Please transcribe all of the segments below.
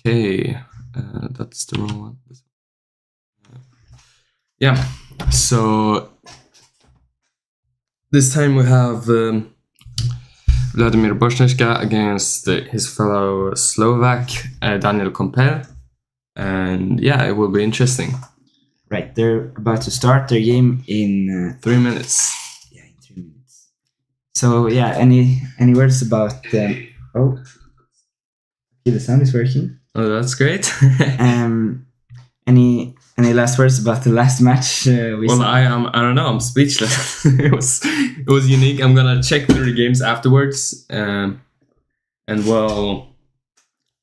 Okay, that's the wrong one. Yeah, so this time we have Vladimir Bochnicka against his fellow Slovak, Daniel Compel. And yeah, it will be interesting. Right, they're about to start their game in 3 minutes. Yeah, in 3 minutes. So yeah, any words about oh, okay, the sound is working. Oh, that's great. Any last words about the last match? I don't know. I'm speechless. it was unique. I'm gonna check through the games afterwards, and well,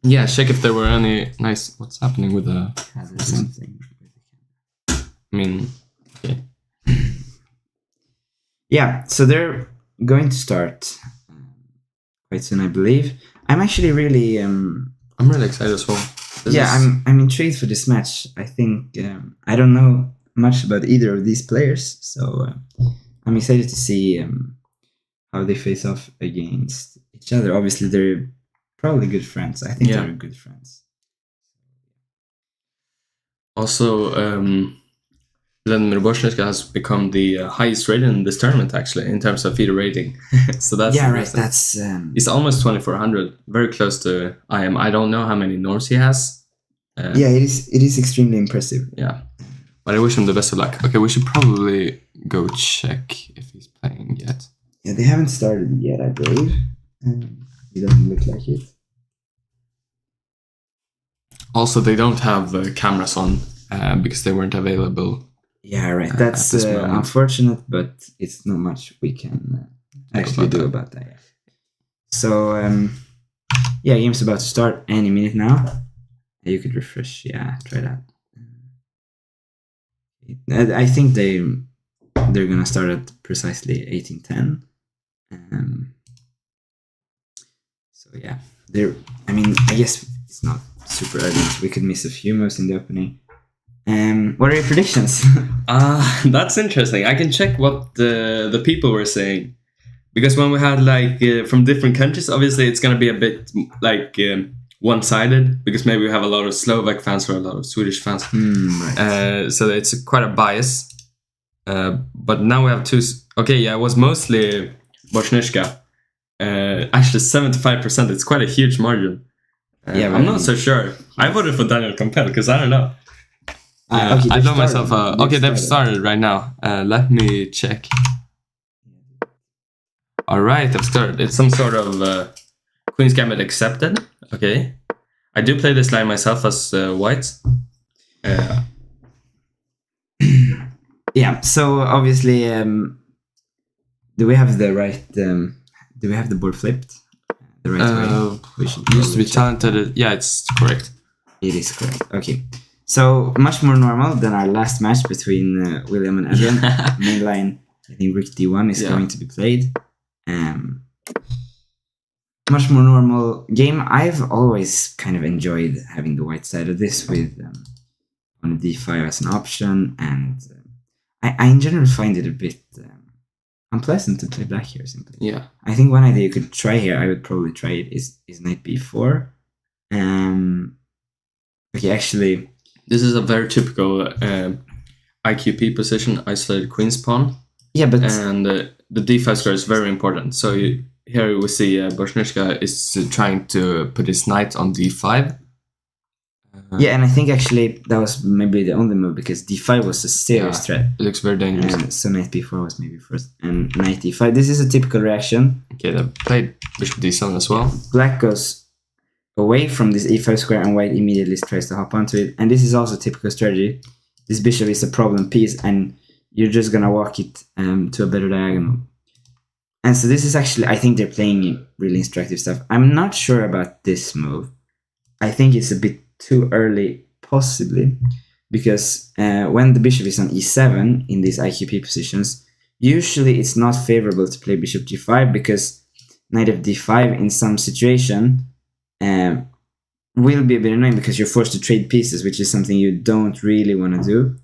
yeah, check if there were any nice. What's happening with the? There's something. I mean, okay. Yeah, so they're going to start quite soon, I believe. I'm actually really. I'm really excited as well. I'm intrigued for this match. I think I don't know much about either of these players, so I'm excited to see how they face off against each other. Obviously, they're probably good friends. I think they're good friends. Also, Vladimir Bochnicka has become the highest rated in this tournament, actually, in terms of FIDE rating. So that's right. That's he's almost 2400, very close to I am. I don't know how many norms he has. It is extremely impressive. Yeah, but I wish him the best of luck. Okay, we should probably go check if he's playing yet. Yeah, they haven't started yet, I believe. It doesn't look like it. Also, they don't have cameras on because they weren't available. Yeah, right. That's unfortunate, but it's not much we can actually do about that. So, game's about to start any minute now. You could refresh. Yeah, try that. I think they're gonna start at precisely 18:10. So yeah, I guess it's not super early. So we could miss a few moves in the opening. What are your predictions? That's interesting. I can check what the people were saying, because when we had from different countries, obviously it's gonna be a bit one-sided, because maybe we have a lot of Slovak fans or a lot of Swedish fans. Right. So it's quite a bias. But now we have two. Okay, yeah, it was mostly Bochnicka. Actually, 75%. It's quite a huge margin. I'm not so sure. I voted for Daniel Compel because I don't know. I know myself. They've started right now. Let me check. All right, they've started. It's some sort of Queen's Gambit accepted. Okay, I do play this line myself as white. Yeah. So obviously, do we have the right? Do we have the board flipped the right way? We should used to be talented. Yeah, it's correct. It is correct. Okay. So much more normal than our last match between William and Adrian. Main line, I think Rook D1 is going to be played. Much more normal game. I've always kind of enjoyed having the white side of this with on D5 as an option, and I in general find it a bit unpleasant to play black here simply. Yeah. I think one idea you could try here, I would probably try it, is Knight B4. Okay, actually, this is a very typical IQP position, isolated queen's pawn. Yeah, but and the D5 square is very important. So here we see Bochnicka is trying to put his knight on D5. Yeah, and I think actually that was maybe the only move, because D5 was a serious threat. It looks very dangerous. So Knight B4 was maybe first, and Knight D5. This is a typical reaction. Okay, they played Bishop D7 as well. Black goes away from this E5 square, and white immediately tries to hop onto it. And this is also typical strategy. This bishop is a problem piece, and you're just gonna walk it to a better diagonal. And so this is actually, I think they're playing really instructive stuff. I'm not sure about this move. I think it's a bit too early, possibly, because when the bishop is on E7 in these IQP positions, usually it's not favorable to play bishop G5, because knight of D5 in some situation will be a bit annoying, because you're forced to trade pieces, which is something you don't really want to do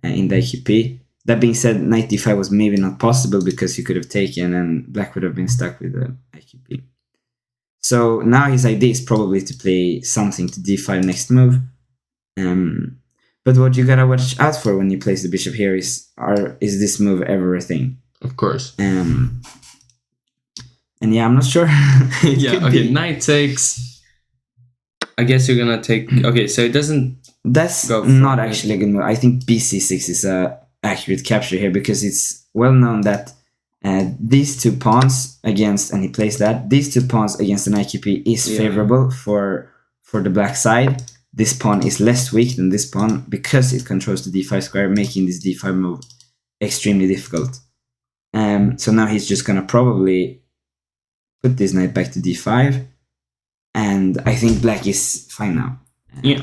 in the IQP. That being said, knight D5 was maybe not possible because you could have taken and black would have been stuck with the IQP. So now his idea is probably to play something to d5 next move. But what you gotta watch out for when you place the bishop here is this move ever a thing? Of course. And yeah, I'm not sure. Yeah, okay, knight takes. I guess you're gonna take. Okay, so it doesn't. That's not actually a good move. I think bc6 is a accurate capture here because it's well known that these two pawns against, and he plays that, these two pawns against an IQP is favorable for the black side. This pawn is less weak than this pawn because it controls the d5 square, making this d5 move extremely difficult. So now he's just gonna probably put this knight back to d5, and I think black is fine now. Yeah.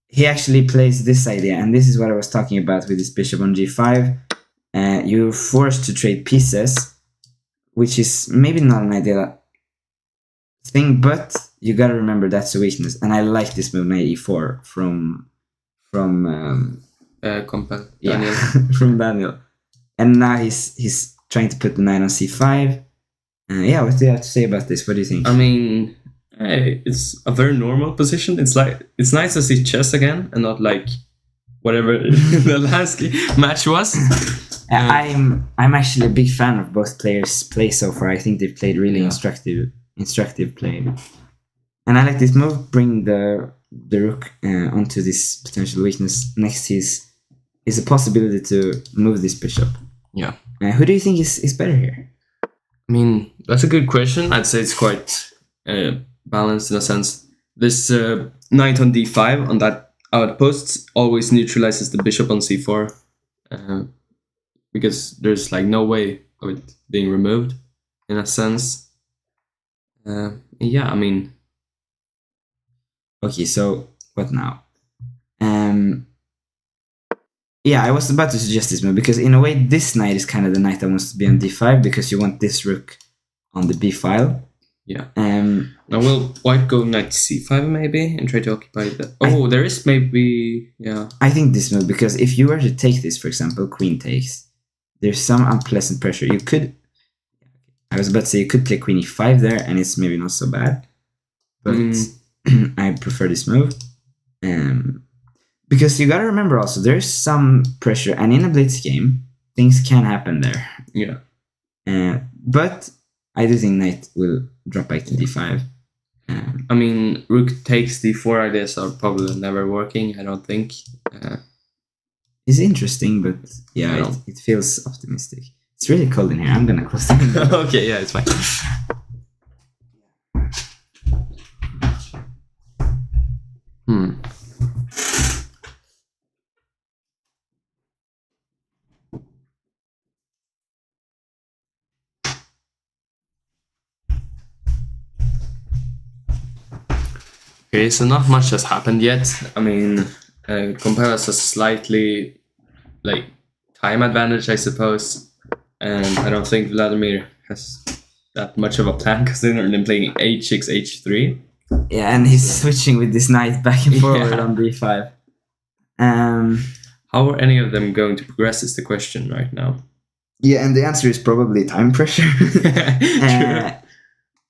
He actually plays this idea, and this is what I was talking about with this bishop on g5. You're forced to trade pieces, which is maybe not an ideal thing, but you gotta remember that's a weakness. And I like this move, knight e4 from Compel. Yeah, from Daniel. And now he's trying to put the knight on c5. Yeah, what do you have to say about this? What do you think? I mean, hey, it's a very normal position. It's nice to see chess again and not like whatever the last match was. I'm actually a big fan of both players' play so far. I think they've played really instructive play. And I like this move. Bring the rook onto this potential weakness. Next is a possibility to move this bishop. Yeah. Who do you think is better here? I mean, that's a good question. I'd say it's quite balanced in a sense. This knight on d5 on that outpost always neutralizes the bishop on c4 because there's like no way of it being removed in a sense. Yeah, I mean. Okay, so what now? Yeah, I was about to suggest this move because in a way this knight is kind of the knight that wants to be on d5 because you want this rook on the b file. Yeah. Now will white go knight c5 maybe and try to occupy that? Oh, there is maybe, yeah. I think this move, because if you were to take this, for example, queen takes, there's some unpleasant pressure. You could, I was about to say you could play queen e5 there and it's maybe not so bad. But I prefer this move. Because you gotta remember also, there's some pressure, and in a blitz game, things can happen there. Yeah. But I do think knight will drop back to d5. I mean, rook takes d4 ideas are probably never working, I don't think. It's interesting, but yeah, it feels optimistic. It's really cold in here. I'm gonna close the window. Okay, yeah, it's fine. Okay, so not much has happened yet. I mean, Compel has a slightly time advantage, I suppose, and I don't think Vladimir has that much of a plan considering them playing h6, h3. Yeah, and he's switching with this knight back and forward on b5. How are any of them going to progress is the question right now. Yeah, and the answer is probably time pressure.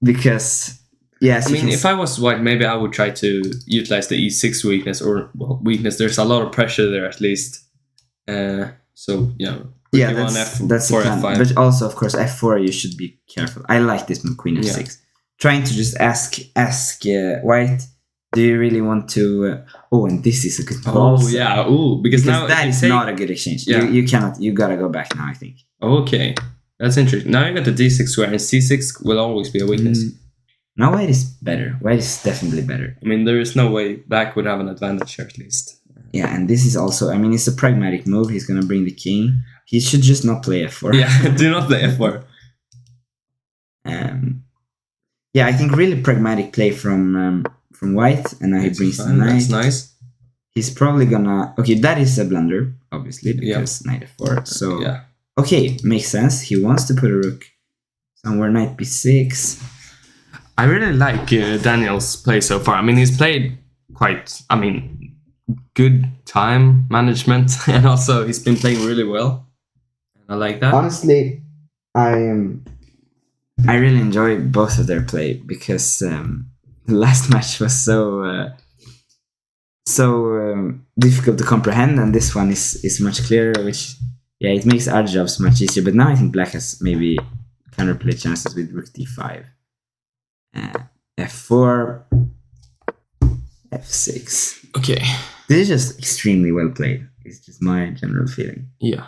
Because, yes. I mean, if I was white, maybe I would try to utilize the e6 weakness, or weakness. There's a lot of pressure there at least. So, yeah, that's the plan. F5. But also, of course, f4, you should be careful. I like this move, queen f6. Yeah. Trying to just ask white, do you really want to... and this is a good move. Oh, yeah. Because now that is not a good exchange. Yeah. You gotta go back now, I think. Okay. That's interesting. Now you got the d6 square, and c6 will always be a weakness. Now white is better. White is definitely better. I mean, there is no way black would have an advantage here, at least. Yeah, and this is also... I mean, it's a pragmatic move. He's gonna bring the king. He should just not play f4. Yeah, do not play f4. Yeah, I think really pragmatic play from white, and now he brings the knight. That's nice. He's probably gonna... Okay, that is a blunder, obviously, because knight f4. So, okay, makes sense. He wants to put a rook somewhere, knight b6. I really like Daniel's play so far. I mean, he's played quite... good time management, and also he's been playing really well. I like that. Honestly, I I really enjoy both of their play because the last match was so difficult to comprehend, and this one is much clearer, which it makes our jobs much easier. But now I think black has maybe counterplay chances with rook d5, f4, f6. Okay, this is just extremely well played. It's just my general feeling. Yeah,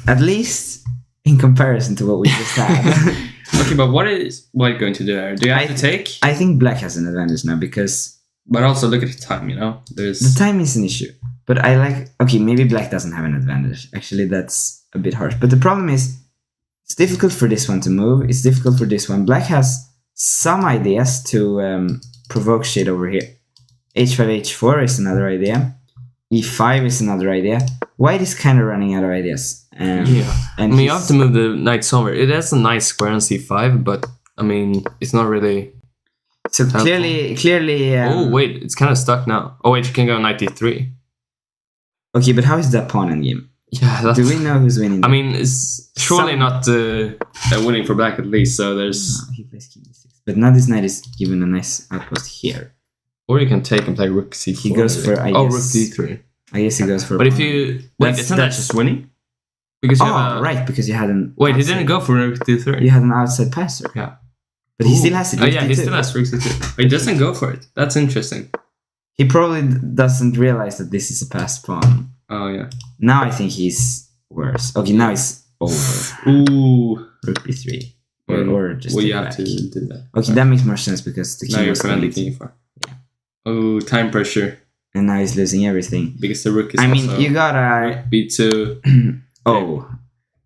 at least in comparison to what we just had. Okay, but what is white going to do there? Do you have to take? I think black has an advantage now because. But also look at the time, The time is an issue. But I like... Okay, maybe black doesn't have an advantage. Actually, that's a bit harsh. But the problem is, it's difficult for this one to move. It's difficult for this one. Black has some ideas to provoke shit over here. h5, h4 is another idea. e5 is another idea. White is kind of running out of ideas. And you have to move the knight somewhere. It has a nice square on c5, but, it's not really... So clearly. Oh wait, it's kind of stuck now. Oh wait, you can go knight d3. Okay, but how is that pawn in game? Yeah, do we know who's winning? It's surely not winning for black at least. So there's. No, he plays king d6, but now this knight is given a nice outpost here. Or you can take and play rook c4. He goes for rook d3. I guess he goes for. But if you isn't that just winning? Because you right, because you had an. Wait, he didn't go for rook d3. You had an outside passer. Yeah. But he still has it. Oh yeah, he still has rook c2. He doesn't go for it. That's interesting. He probably doesn't realize that this is a passed pawn. Oh yeah. Now I think he's worse. Okay, now it's over. Ooh. Rook b3. Or just. Well, you have to do that. Okay, that makes more sense because the king was commanding king e4. Yeah. Oh, time pressure. And now he's losing everything. Because the rook is. You gotta. b2. Oh.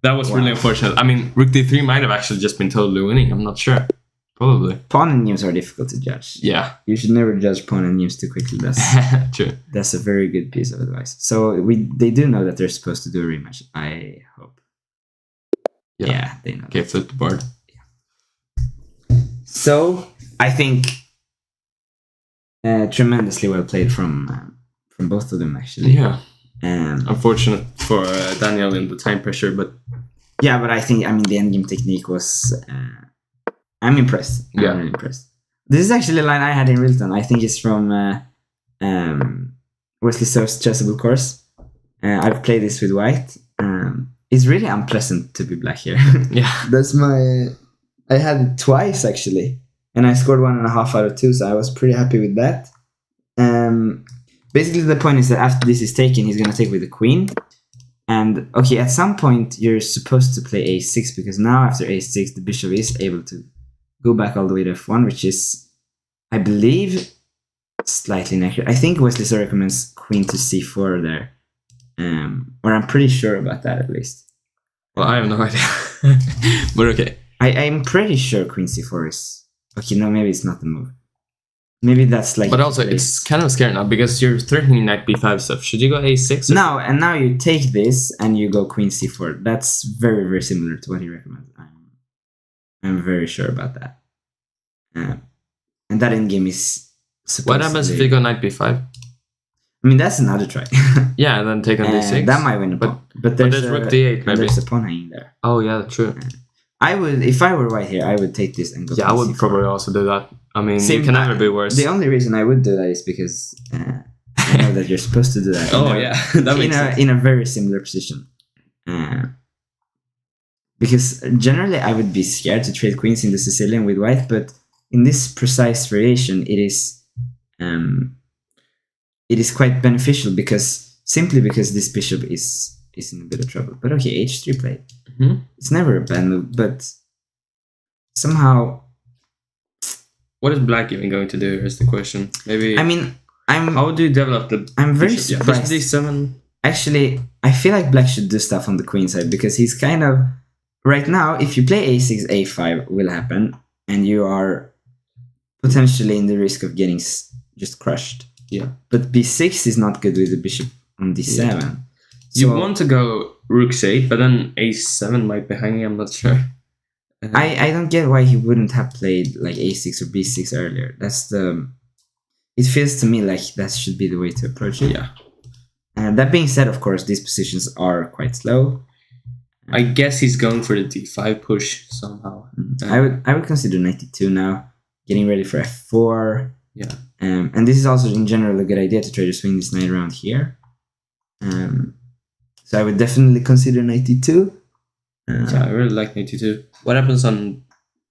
That was really unfortunate. Rook d3 might have actually just been totally winning. I'm not sure. Probably. Pawn and news are difficult to judge. Yeah. You should never judge pawn and news too quickly. That's true. That's a very good piece of advice. So they do know that they're supposed to do a rematch. I hope. Yeah, they know. Okay, flip the board. Yeah. So I think tremendously well played from both of them actually. Yeah. Unfortunate for Daniel in the time pressure, but yeah, but I think the endgame technique was. I'm impressed. I'm really impressed. This is actually a line I had in real time. I think it's from Wesley So's chessable course. I've played this with white. It's really unpleasant to be black here. Yeah. That's my... I had it twice actually. And I scored 1.5 out of 2, so I was pretty happy with that. Basically the point is that after this is taken, he's going to take with the queen. And okay, at some point you're supposed to play a6 because now after a6 the bishop is able to go back all the way to f1, which is, I believe, slightly inaccurate. I think Wesley So recommends queen to c4 there. Or I'm pretty sure about that at least. Well, I have no idea. But okay. I'm pretty sure queen c4 is... Okay, no, maybe it's not the move. Maybe that's like... But also, it's kind of scary now because you're threatening knight b5 stuff. Should you go a6? No, and now you take this and you go queen c4. That's very, very similar to what he recommends. I'm very sure about that. And that endgame is supposed What happens if you go knight b5? That's another try. Yeah, and then take on d6. That might win a pawn. But there's rook d8 maybe. There's a pawn hanging there. Oh yeah, true. I would, if I were white here, I would take this and go. Yeah, I would probably also do that. It can never be worse. The only reason I would do that is because I know that you're supposed to do that. That makes sense. In a very similar position. Because generally I would be scared to trade queens in the Sicilian with white, but in this precise variation, it is quite beneficial simply because this bishop is in a bit of trouble. But okay, h3 played. Mm-hmm. It's never a bad move, but somehow. What is black even going to do? Is the question. Maybe. How do you develop the? I'm very bishop? surprised. Yeah, d7. Actually, I feel like black should do stuff on the queen side because he's kind of right now. If you play a6, a5 will happen, and you are potentially in the risk of getting just crushed. Yeah. But b6 is not good with the bishop on d7. Yeah. You want to go rook c8, but then a7 might be hanging. I'm not sure. I don't get why he wouldn't have played like a6 or b6 earlier. It feels to me like that should be the way to approach it. Yeah. That being said, of course, these positions are quite slow. I guess he's going for the d5 push somehow. I would consider knight d2 now, getting ready for f4. Yeah. And this is also in general a good idea to try to swing this knight around here. So I would definitely consider knight d2. Yeah, I really like knight d2. What happens on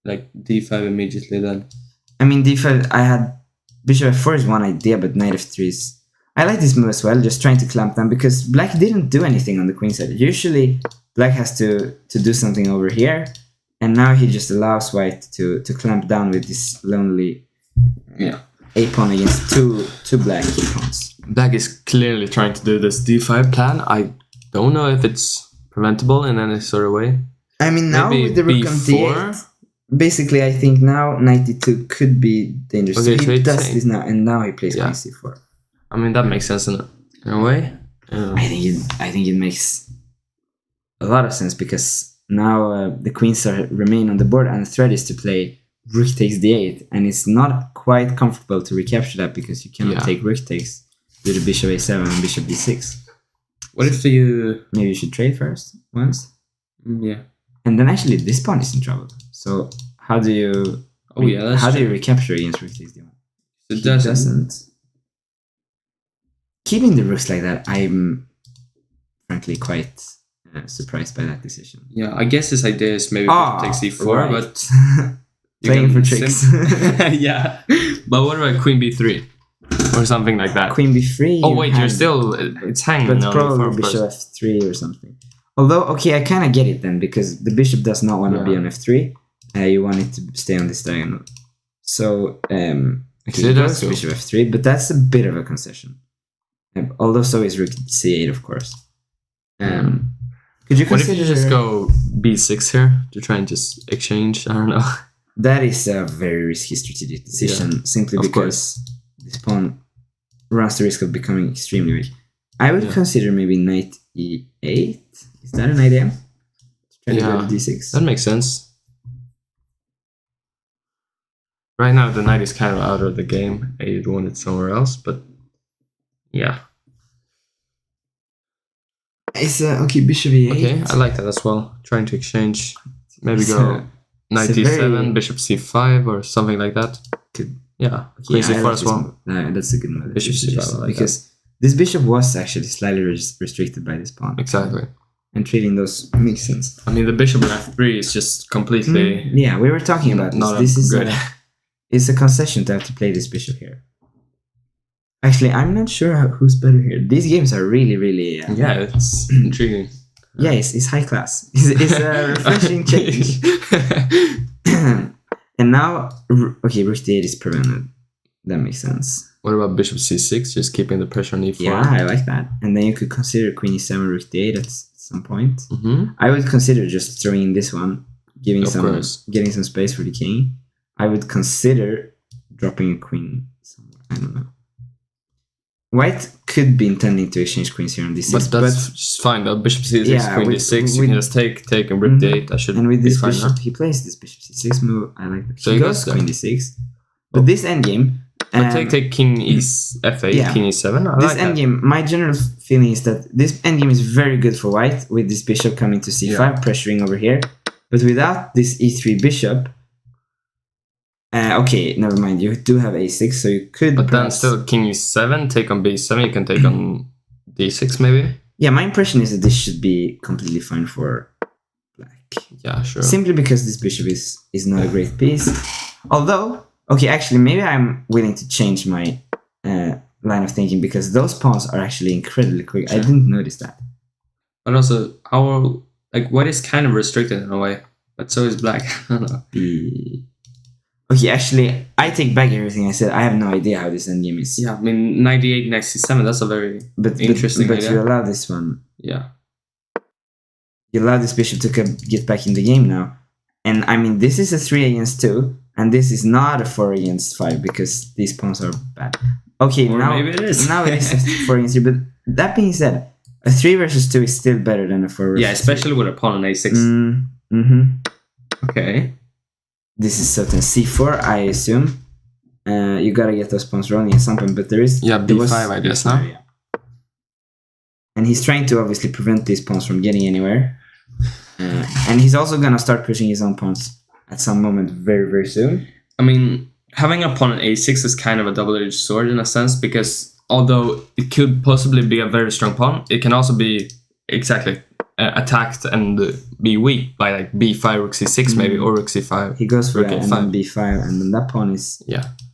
like d5 immediately then? I mean, d5, I had bishop f4 is one idea, but knight f3 is... I like this move as well, just trying to clamp down, because black didn't do anything on the queen side. Usually, black has to do something over here, and now he just allows white to clamp down with this lonely a-pawn against two black pawns. Black is clearly trying to do this d5 plan. I don't know if it's preventable in any sort of way. I mean, now maybe with the rook on d8, basically, I think now knight d2 could be dangerous. Okay, so he does this now, and now he plays queen c4. I mean, that makes sense in a way. I think it makes a lot of sense, because now the queens remain on the board, and the threat is to play rook takes d8, and it's not quite comfortable to recapture that, because you cannot take rook takes with the bishop a7 and bishop d6. What if you... Maybe you should trade first, once? Yeah. And then actually this pawn is in trouble. So how do you... how do you recapture against rook takes d1? It doesn't. Keeping the rooks like that, I'm frankly quite surprised by that decision. Yeah, I guess his idea is maybe takes c4, but... Playing for tricks. Yeah. But what about queen b3? Or something like that? Queen b3... Oh wait, you're still... It's hanging. But probably bishop f3 or something. Although, okay, I kind of get it then, because the bishop does not want to be on f3. You want it to stay on this diagonal. So, okay, goes bishop f3, but that's a bit of a concession. Although so is rook c8, of course. Could you consider... What if you just go b6 here to try and just exchange? I don't know. That is a very risky strategic decision, simply because this pawn runs the risk of becoming extremely weak. I would consider maybe knight e8. Is that an idea? Try to go to d6. That makes sense. Right now the knight is kind of out of the game. I'd want it somewhere else, but yeah. It's okay, bishop e8. Okay, I like that as well. Trying to exchange. Maybe go knight d7, bishop c5 or something like that. Yeah, queen c4 as well. That's a good move. Bishop c5 because this bishop was actually slightly restricted by this pawn. Exactly. And treating those makes sense. I mean, the bishop on f3 is just completely... Yeah, we were talking about this. This is good. It's a concession to have to play this bishop here. Actually, I'm not sure who's better here. These games are really, really... yeah, it's intriguing. Yeah, it's high class. It's a refreshing change. And now, okay, rook d8 is prevented. That makes sense. What about bishop c6? Just keeping the pressure on e4? Yeah, I like that. And then you could consider queen e7, rook d8 at some point. I would consider just throwing in this one, getting some space for the king. I would consider dropping a queen somewhere. I don't know. White could be intending to exchange queens here on d6. But that's just fine. The bishop c6, queen d6. You can just take and rook d8. That should and with this be fine bishop, now. He plays this bishop c6 move. I like that. So he goes queen d6. But this endgame... take king f8, king e7. This endgame, my general feeling is that this endgame is very good for white, with this bishop coming to c5, pressuring over here. But without this e3 bishop... okay, never mind. You do have a6, so you could... But then still king e7, take on b7, you can take on d6 maybe? Yeah, my impression is that this should be completely fine for black. Yeah, sure. Simply because this bishop is not a great piece. Although, okay, actually, maybe I'm willing to change my line of thinking, because those pawns are actually incredibly quick. Sure. I didn't notice that. But also, white is kind of restricted in a way, but so is black. I don't know. Okay, actually, I take back everything I said. I have no idea how this endgame is. Yeah, I mean, 98 next c7, that's a very interesting idea. But you allow this one. Yeah. You allow this bishop to get back in the game now. And, I mean, this is a 3 against 2, and this is not a 4 against 5, because these pawns are bad. Okay, or maybe it is. Now it is a 4 against 3, but that being said, a 3 versus 2 is still better than a 4 versus 2. Yeah, especially with a pawn on a6. Okay. This is certain c4, I assume. You gotta get those pawns rolling at some point, but there is... Yeah, b5, I guess, now. Yeah. And he's trying to obviously prevent these pawns from getting anywhere. And he's also gonna start pushing his own pawns at some moment very, very soon. I mean, having a pawn on a6 is kind of a double-edged sword in a sense, because although it could possibly be a very strong pawn, it can also be attacked and be weak by like b5, rook c6 maybe, or rook c5. He goes for rook that, and then b5, and then that pawn is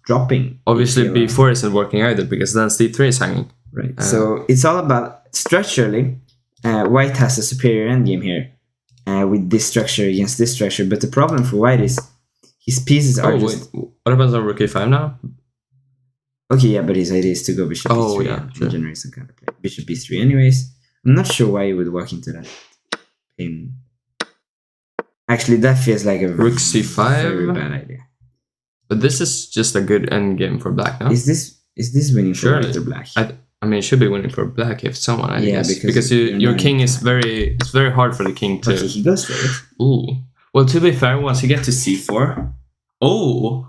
dropping. Obviously, b4 isn't working either, because then c3 is hanging. Right. So it's all about structurally. White has a superior endgame here with this structure against this structure, but the problem for White is his pieces are just... Wait, what happens on rook a5 now? Okay, yeah, but his idea is to go bishop b3 and generate some kind of play. Bishop b3 anyways. I'm not sure why you would walk into that pin. Actually, that feels like a rook c5. Very bad idea. But this is just a good endgame for black now. Is this winning for white or black? I mean, it should be winning for black if someone, I guess. Because your king is very... It's very hard for the king to... Okay, he goes for it. Ooh. Well, to be fair, once you get to c4... Oh!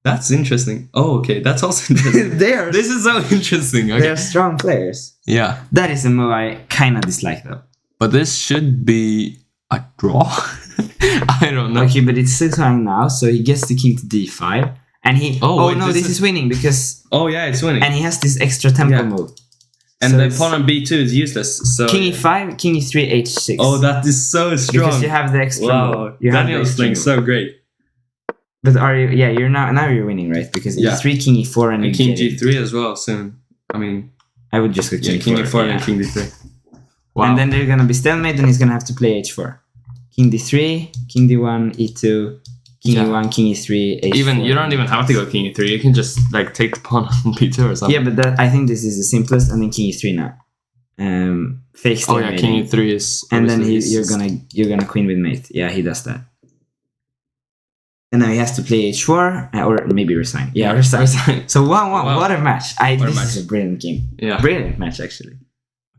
That's interesting. Oh, okay. That's also interesting. This is so interesting. Okay. They're strong players. Yeah. That is a move I kind of dislike, though. But this should be a draw. I don't know. Okay, but it's still time now, so he gets the king to d5. And he... this is winning because... Oh, yeah, it's winning. And he has this extra tempo move. And so the pawn on b2 is useless. So king e5, king e3, h6. Oh, that is so strong. Because you have the extra move. Daniel's playing so great. But are you... Yeah, now you're winning, right? Because e3, king e4, and king g3 as well soon. I mean... I would just go king e4 and king d3. Wow. And then they're going to be stalemate, and he's going to have to play h4. King d3, king d1, e2... King e1, king e3, h4. You don't even have to go king e3. You can just like take the pawn on b2 or something. Yeah, but I think this is the simplest, and then king e3 now. Fake stalemate. Oh yeah, king e3 is. And then you're gonna queen with mate. Yeah, he does that. And now he has to play h4 or maybe resign. Yeah, resign. So 1-1. Wow. What a match! This is a brilliant game. Yeah, brilliant match actually.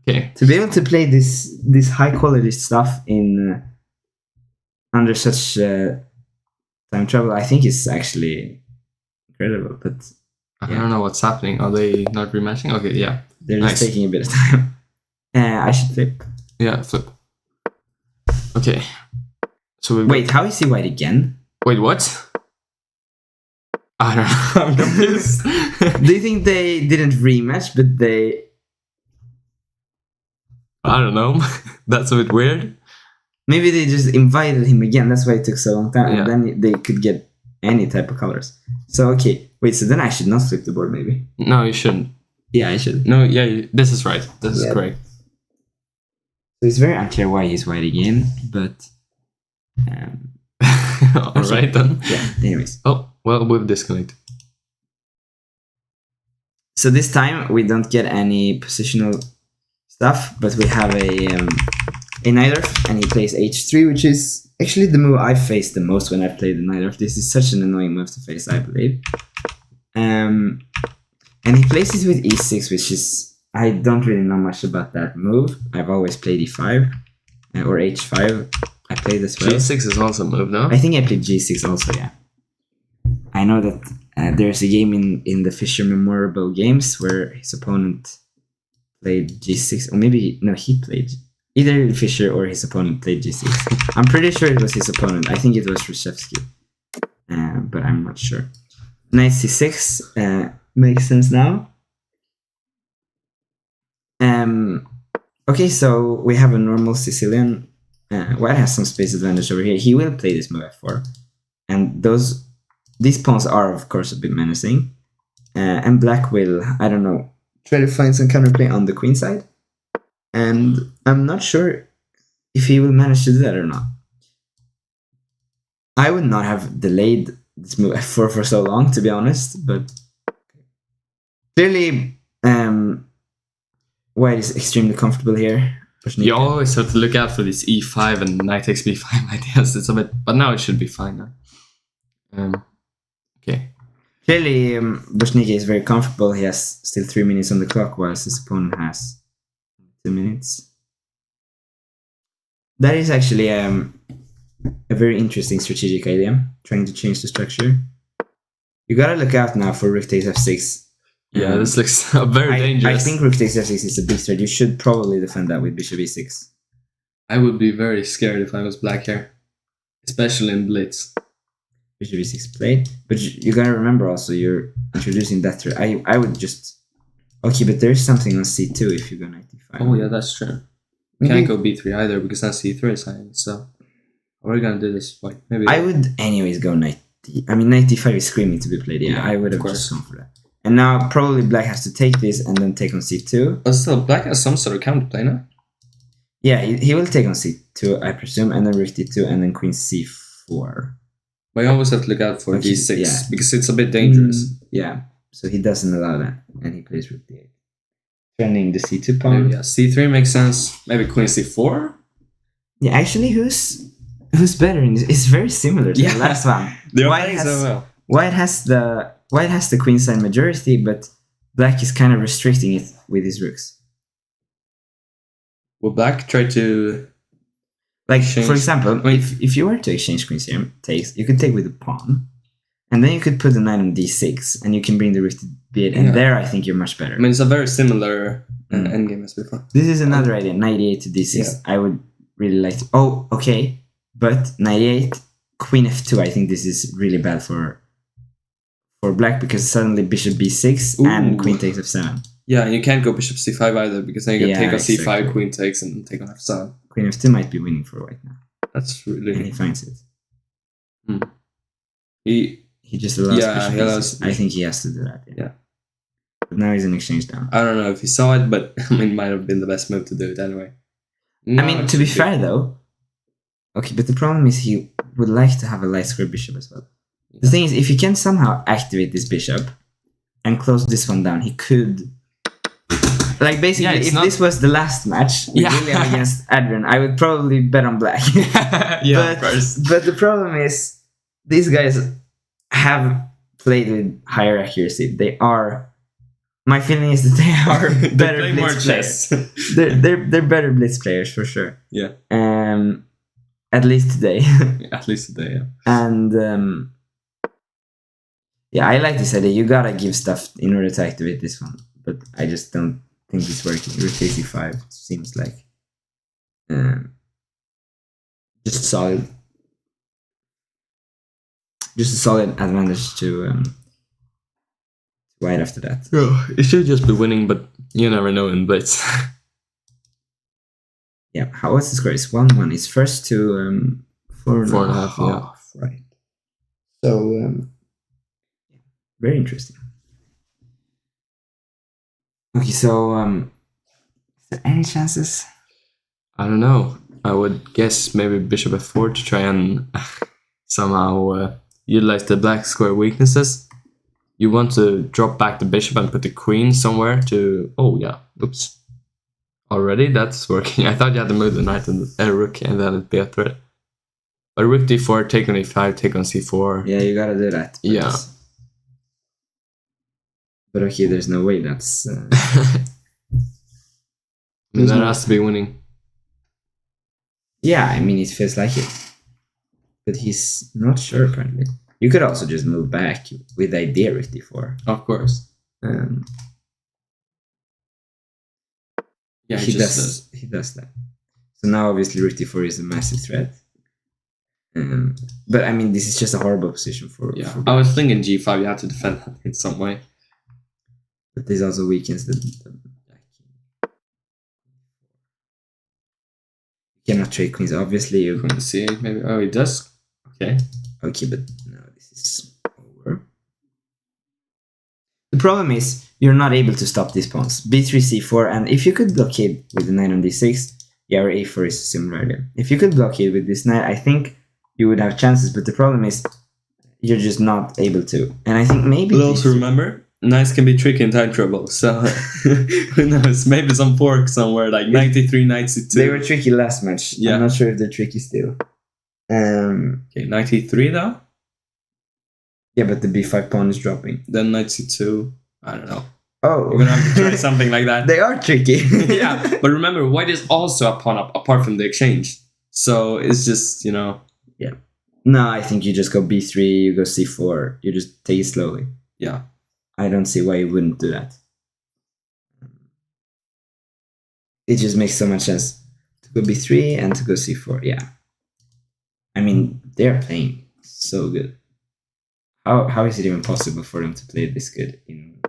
Okay. To be able to play this high quality stuff in under such. Time travel, I think, is actually incredible, but I don't know what's happening. Are they not rematching? Okay, yeah. They're just taking a bit of time. I should flip. Yeah, flip. Okay. So wait, how is he white again? Wait, what? I don't know. I'm confused. Do you think they didn't rematch, but they... I don't know. That's a bit weird. Maybe they just invited him again. That's why it took so long time. Yeah. And then they could get any type of colors. So, okay. Wait, so then I should not flip the board, maybe? No, you shouldn't. Yeah, I should. No, yeah, this is right. This is correct. So it's very unclear why he's white again, but... Alright then. Yeah, anyways. Oh, well, we've disconnected. So this time, we don't get any positional stuff, but we have a neither, and he plays h3, which is actually the move I've faced the most when I've played the neither. This is such an annoying move to face, I believe. And he plays it with e6, which is... I don't really know much about that move. I've always played e5 or h5. I played as well. g6 is also a move, no? I think I played g6 also, yeah. I know that there's a game in the Fischer Memorable Games where his opponent played g6, or maybe... No, he played... Either Fischer or his opponent played g6. I'm pretty sure it was his opponent. I think it was Reshevsky. But I'm not sure. Knight c6 makes sense now. Okay, so we have a normal Sicilian. White has some space advantage over here. He will play this move f4. And these pawns are, of course, a bit menacing. And black will, I don't know, try to find some counterplay on the queen side. And I'm not sure if he will manage to do that or not. I would not have delayed this move f4 for so long, to be honest, but clearly White is extremely comfortable here. Bochnicka. You always have to look out for this e5 and knight takes b5 ideas. It's a bit, but now it should be fine now. Okay. Clearly, Bochnicka is very comfortable. He has still 3 minutes on the clock, whilst his opponent has 2 minutes. That is actually a very interesting strategic idea, trying to change the structure. You gotta look out now for rook takes f6. Yeah, this looks very dangerous. I think rook takes f6 is a big threat. You should probably defend that with bishop e6. I would be very scared if I was black here, especially in blitz. Bishop e6 played, but you gotta remember also you're introducing that threat. I would just okay, but there's something on c2 if you go knight d5. Oh yeah, that's true. Can't go b3 either because then c3 is hanging. So how are we gonna do this fight? Maybe I would anyways go knight d. I mean, knight d5 is screaming to be played. Yeah, I would have just gone for that. And now probably black has to take this and then take on c2. But still, black has some sort of counterplay now. Yeah, he will take on c2, I presume, and then rook d2 and then queen c4. But you always have to look out for d6 because it's a bit dangerous. Yeah, so he doesn't allow that, and he plays rook d8. Turning the c2 pawn. Yeah, c3 makes sense. Maybe queen c4. Yeah, actually, who's better in this? It's very similar to the last one. White has the queenside majority, but black is kind of restricting it with his rooks. Will black try to for example, if you were to exchange queens here, you could take with a pawn, and then you could put the knight on d6, and you can bring the rook to b8, and there I think you're much better. I mean, it's a very similar endgame as before. This is another idea, knight e8 to d6. Yeah. I would really like to... Oh, okay. But knight e8, queen f2, I think this is really bad for black, because suddenly bishop b6 and queen takes f7. Yeah, and you can't go bishop c5 either, because then you can take on c5, queen takes, and take on f7. Queen f2 might be winning for white now. That's really... And he finds it. He just allows bishop b6. I think he has to do that. Yeah. But now he's in exchange down. I don't know if he saw it, but I mean, it might have been the best move to do it anyway. No, I mean, to be fair though... Okay, but the problem is he would like to have a light square bishop as well. Yeah. The thing is, if he can somehow activate this bishop and close this one down, he could... Like, basically, if this was the last match with William against Adrian, I would probably bet on black. Of course. But the problem is, these guys have played with higher accuracy. They are... My feeling is that they are better blitz players. they're better blitz players, for sure. Yeah. At least today. At least today, yeah. And... I like this idea. You gotta give stuff in order to activate this one. But I just don't think it's working. Rook a5 seems like just solid. Just a solid advantage to white after that. Oh, it should just be winning, but you never know in blitz. Yeah, what's the score? It's 1-1. It's first to 4.5. Yeah, right. So very interesting. Okay, so is there any chances? I don't know. I would guess maybe bishop f4 to try and somehow utilize the black square weaknesses. You want to drop back the bishop and put the queen somewhere to... Oh, yeah. Oops. Already? That's working. I thought you had to move the knight and the rook and then it'd be a threat. But rook d4, take on e5, take on c4. Yeah, you gotta do that. Yeah. But okay, there's no way that's... that has to be winning. Yeah, I mean, it feels like it. But he's not sure, apparently. You could also just move back with the idea rook d4. Of course. Yeah, he does that. So now, obviously, rook d4 is a massive threat. But, I mean, this is just a horrible position for... Yeah, I was thinking g5, you have to defend that in some way. But this also weakens the black king. You cannot trade queens, obviously. You're going to see it, maybe. Oh, it does? Okay. Okay, but no, this is over. The problem is, you're not able to stop these pawns. b3, c4, and if you could blockade with the knight on d6, yeah, or a4 is a similar idea. If you could blockade with this knight, I think you would have chances, but the problem is, you're just not able to. And I think maybe... But also remember... Knights can be tricky in time trouble, so who knows? Maybe some fork somewhere, like 93, 92. They were tricky last match. Yeah. I'm not sure if they're tricky still. Okay, 93 though? Yeah, but the b5 pawn is dropping. Then knight c2. I don't know. Oh. You're gonna have to try something like that. They are tricky. Yeah, but remember, white is also a pawn up, apart from the exchange. So it's just, Yeah. No, I think you just go b3, you go c4. You just take it slowly. Yeah. I don't see why you wouldn't do that. It just makes so much sense to go b3 and to go c4. Yeah. I mean, they're playing so good. How is it even possible for them to play this good in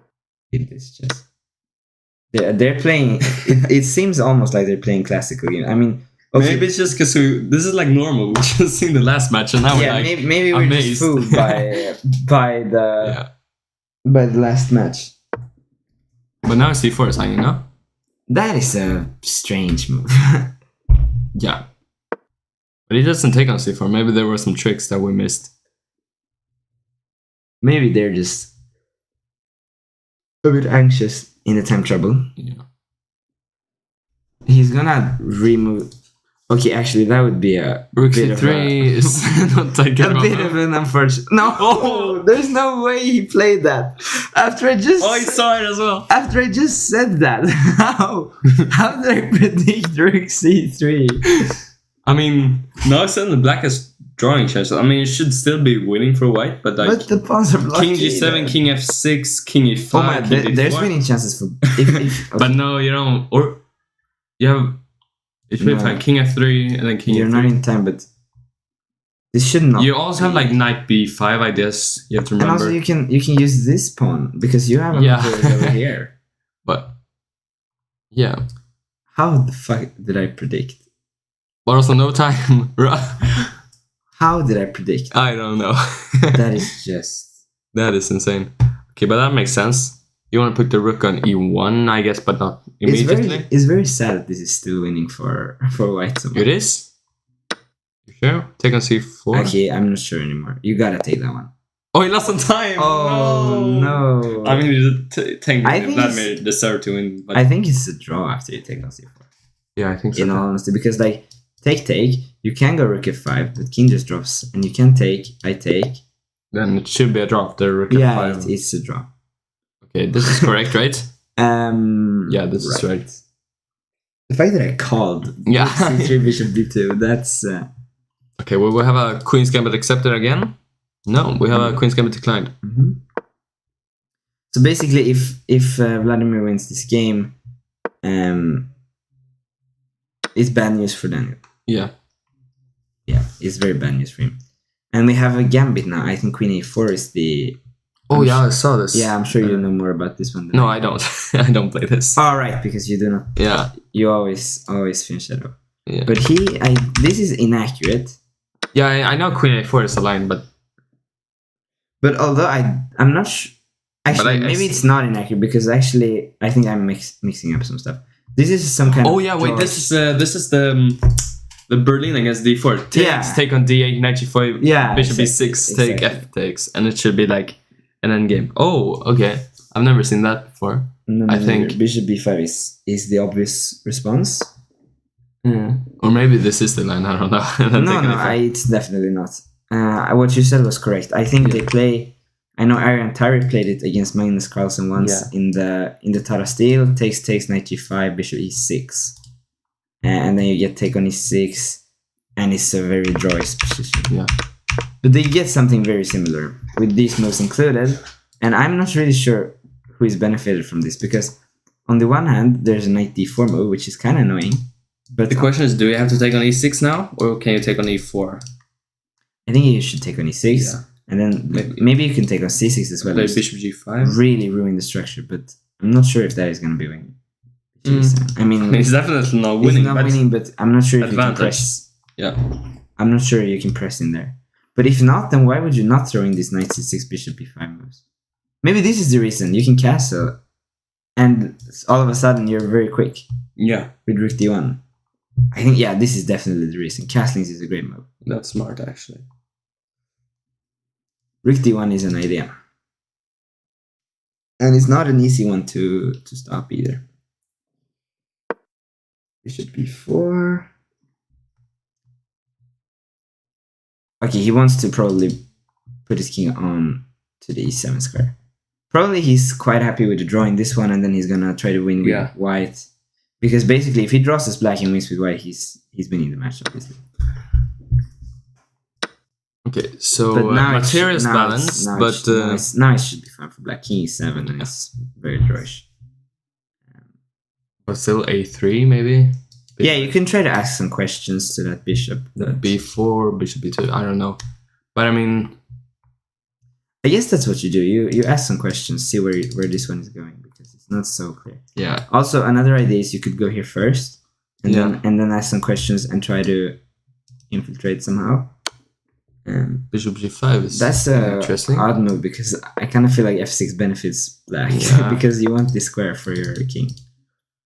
this chess? They're playing. It seems almost like they're playing classical game. I mean, okay, maybe it's just because this is like normal. We just seen the last match and now we're like maybe we're amazed. just fooled by the last match. But now c4 is hanging up. That is a strange move. Yeah. But he doesn't take on c4. Maybe there were some tricks that we missed. Maybe they're just a bit anxious in the time trouble. Yeah. He's gonna remove. Okay, actually, that would be a Rook bit of c3 is not that good. a bit of an unfortunate. No, there's no way he played that. After I just he saw it as well. After I just said that, how did I predict Rook c3? I mean, now suddenly black is drawing chess. I mean, it should still be winning for white, but like the pawns are blocking. king g7, there. king f6, king e5. Oh my, king there's d4. winning chances for. If, okay. But no, you don't. Or you have. If you play king f3 and then king You're f3. not in time, but this should not. You also have like knight b5, I guess. You have to remember. And also you can use this pawn because you have a move over here. But yeah. How the fuck did I predict? But also no time. How did I predict? I don't know. That is just. That is insane. Okay, but that makes sense. You want to put the rook on e1, I guess, but not immediately. It's very sad that this is still winning for white. Somehow. It is? You sure? Take on c4? Okay, I'm not sure anymore. You gotta take that one. Oh, he lost some time! Oh, no. I mean, technically, think Vladimir deserved to win. But I think it's a draw after you take on c4. yeah, I think so. In all honesty, because like, take, you can go rook f5, but king just drops, and you can take, I take. Then it should be a draw after rook Yeah, f5. it's a draw. Okay, this is correct, right? Yeah, this is right. The fact that I called c3 bishop b2, that's... Okay, well, we have a queen's gambit accepted again. No, we have a queen's gambit declined. Mm-hmm. So basically, if Vladimir wins this game, it's bad news for Daniel. Yeah. Yeah, it's very bad news for him. And we have a gambit now. I think queen a4 is the... Oh, yeah, I saw this. Yeah, I'm sure you know more about this one. No, I don't. I don't play this. All right, because you do not. Yeah. You always finish that up. Yeah. But this is inaccurate. Yeah, I know queen a4 is a line, but although I'm not sure. Actually, maybe it's not inaccurate because actually I think I'm mixing up some stuff. This is some kind of. Oh yeah, wait. This is the Berlin against d4. Take on d8, knight g5. Yeah. Bishop b6. Take f takes, and it should be like an endgame. Oh, okay. I've never seen that before. No, I think bishop b5 is the obvious response. Or maybe this is the line. I don't know. No, it's definitely not. What you said was correct. I think they play. I know Arian Tyree played it against Magnus Carlsen once in the Tara Steel. Takes knight g5, bishop e6, and then you get take on e6, and it's a very drawish position. Yeah. But they get something very similar with these moves included, and I'm not really sure who is benefited from this because on the one hand there's a knight d4 move which is kind of annoying. But the question is, do you have to take on e6 now, or can you take on e4? I think you should take on e6, and then maybe you can take on c6 as well. Play bishop g5. Really ruin the structure, but I'm not sure if that is going to be winning. I mean, it's definitely not winning. It's not winning, but I'm not sure if advantage. You can press. Yeah. I'm not sure you can press in there. But if not, then why would you not throw in these knight c6, bishop b5 moves? Maybe this is the reason. You can castle, and all of a sudden you're very quick. Yeah. With rook d1. I think, this is definitely the reason. Castling is a great move. That's smart, actually. Rook d1 is an idea. And it's not an easy one to stop either. Bishop b4. Okay, he wants to probably put his king on to the e7 square. Probably he's quite happy with the drawing this one, and then he's gonna try to win with white. Because basically, if he draws as black and wins with white, he's winning the match, obviously. Okay, so material is balanced, but now it should be fine for black. King e7, and it's very drawish. But still a3, maybe? Yeah, you can try to ask some questions to that bishop. B4, bishop B2, I don't know. But I mean... I guess that's what you do. You ask some questions, see where this one is going, because it's not so clear. Yeah. Also, another idea is you could go here first, and then ask some questions and try to infiltrate somehow. Bishop G5 is that's interesting. Odd move, because I kind of feel like F6 benefits black because you want this square for your king.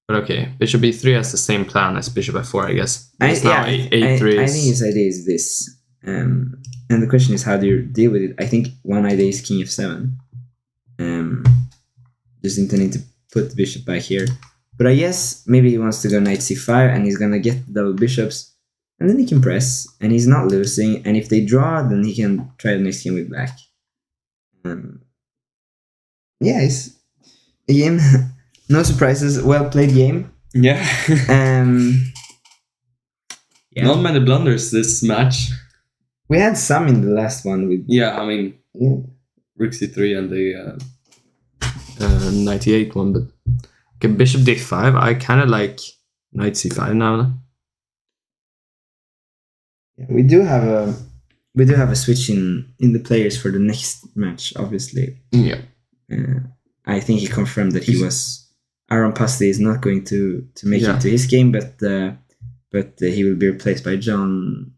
But okay, Bishop B3 has the same plan as Bishop F4, I guess. I think his idea is this. And the question is, how do you deal with it? I think one idea is King F7. Just intending to put the bishop back here. But I guess maybe he wants to go Knight C5 and he's gonna get the double bishops. And then he can press, and he's not losing. And if they draw, then he can try the next game with black. Yeah, it's a game. No surprises. Well played game. Yeah. Yeah. Not many blunders this match. We had some in the last one. I mean, Rook C3 and the 98 one, but okay, Bishop D5. I kind of like Knight C5 now. Yeah, we do have a switch in the players for the next match, obviously. Yeah. I think he confirmed that Aaron Pasti is not going to make it to his game, but he will be replaced by John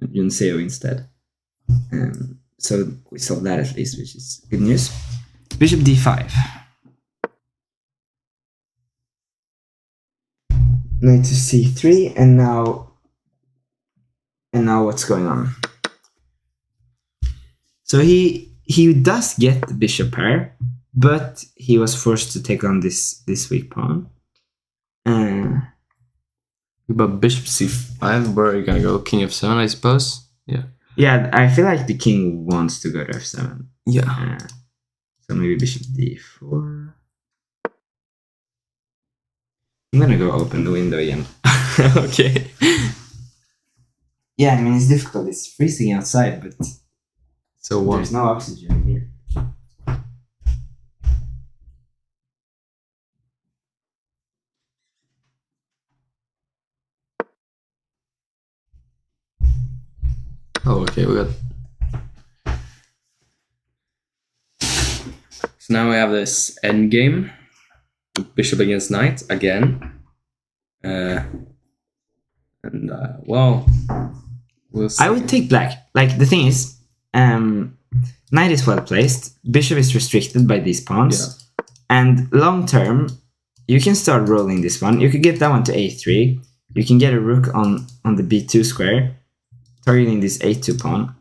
Seo instead. So we saw that at least, which is good news. Bishop D5. Knight to C3, and now what's going on? So he does get the bishop pair, but he was forced to take on this weak pawn. But Bishop C5, where are you gonna go? King F7, I suppose. Yeah. Yeah, I feel like the king wants to go to F7. Yeah. So maybe Bishop D4. I'm gonna go open the window again. Okay. Yeah, I mean, it's difficult. It's freezing outside, but there's no oxygen here. Oh, okay, we got... So now we have this endgame. Bishop against knight again. Well, we'll see. I would take black. Like, the thing is, knight is well placed. Bishop is restricted by these pawns. Yeah. And long term, you can start rolling this one. You could get that one to A3. You can get a rook on the B2 square, targeting this A2 pawn.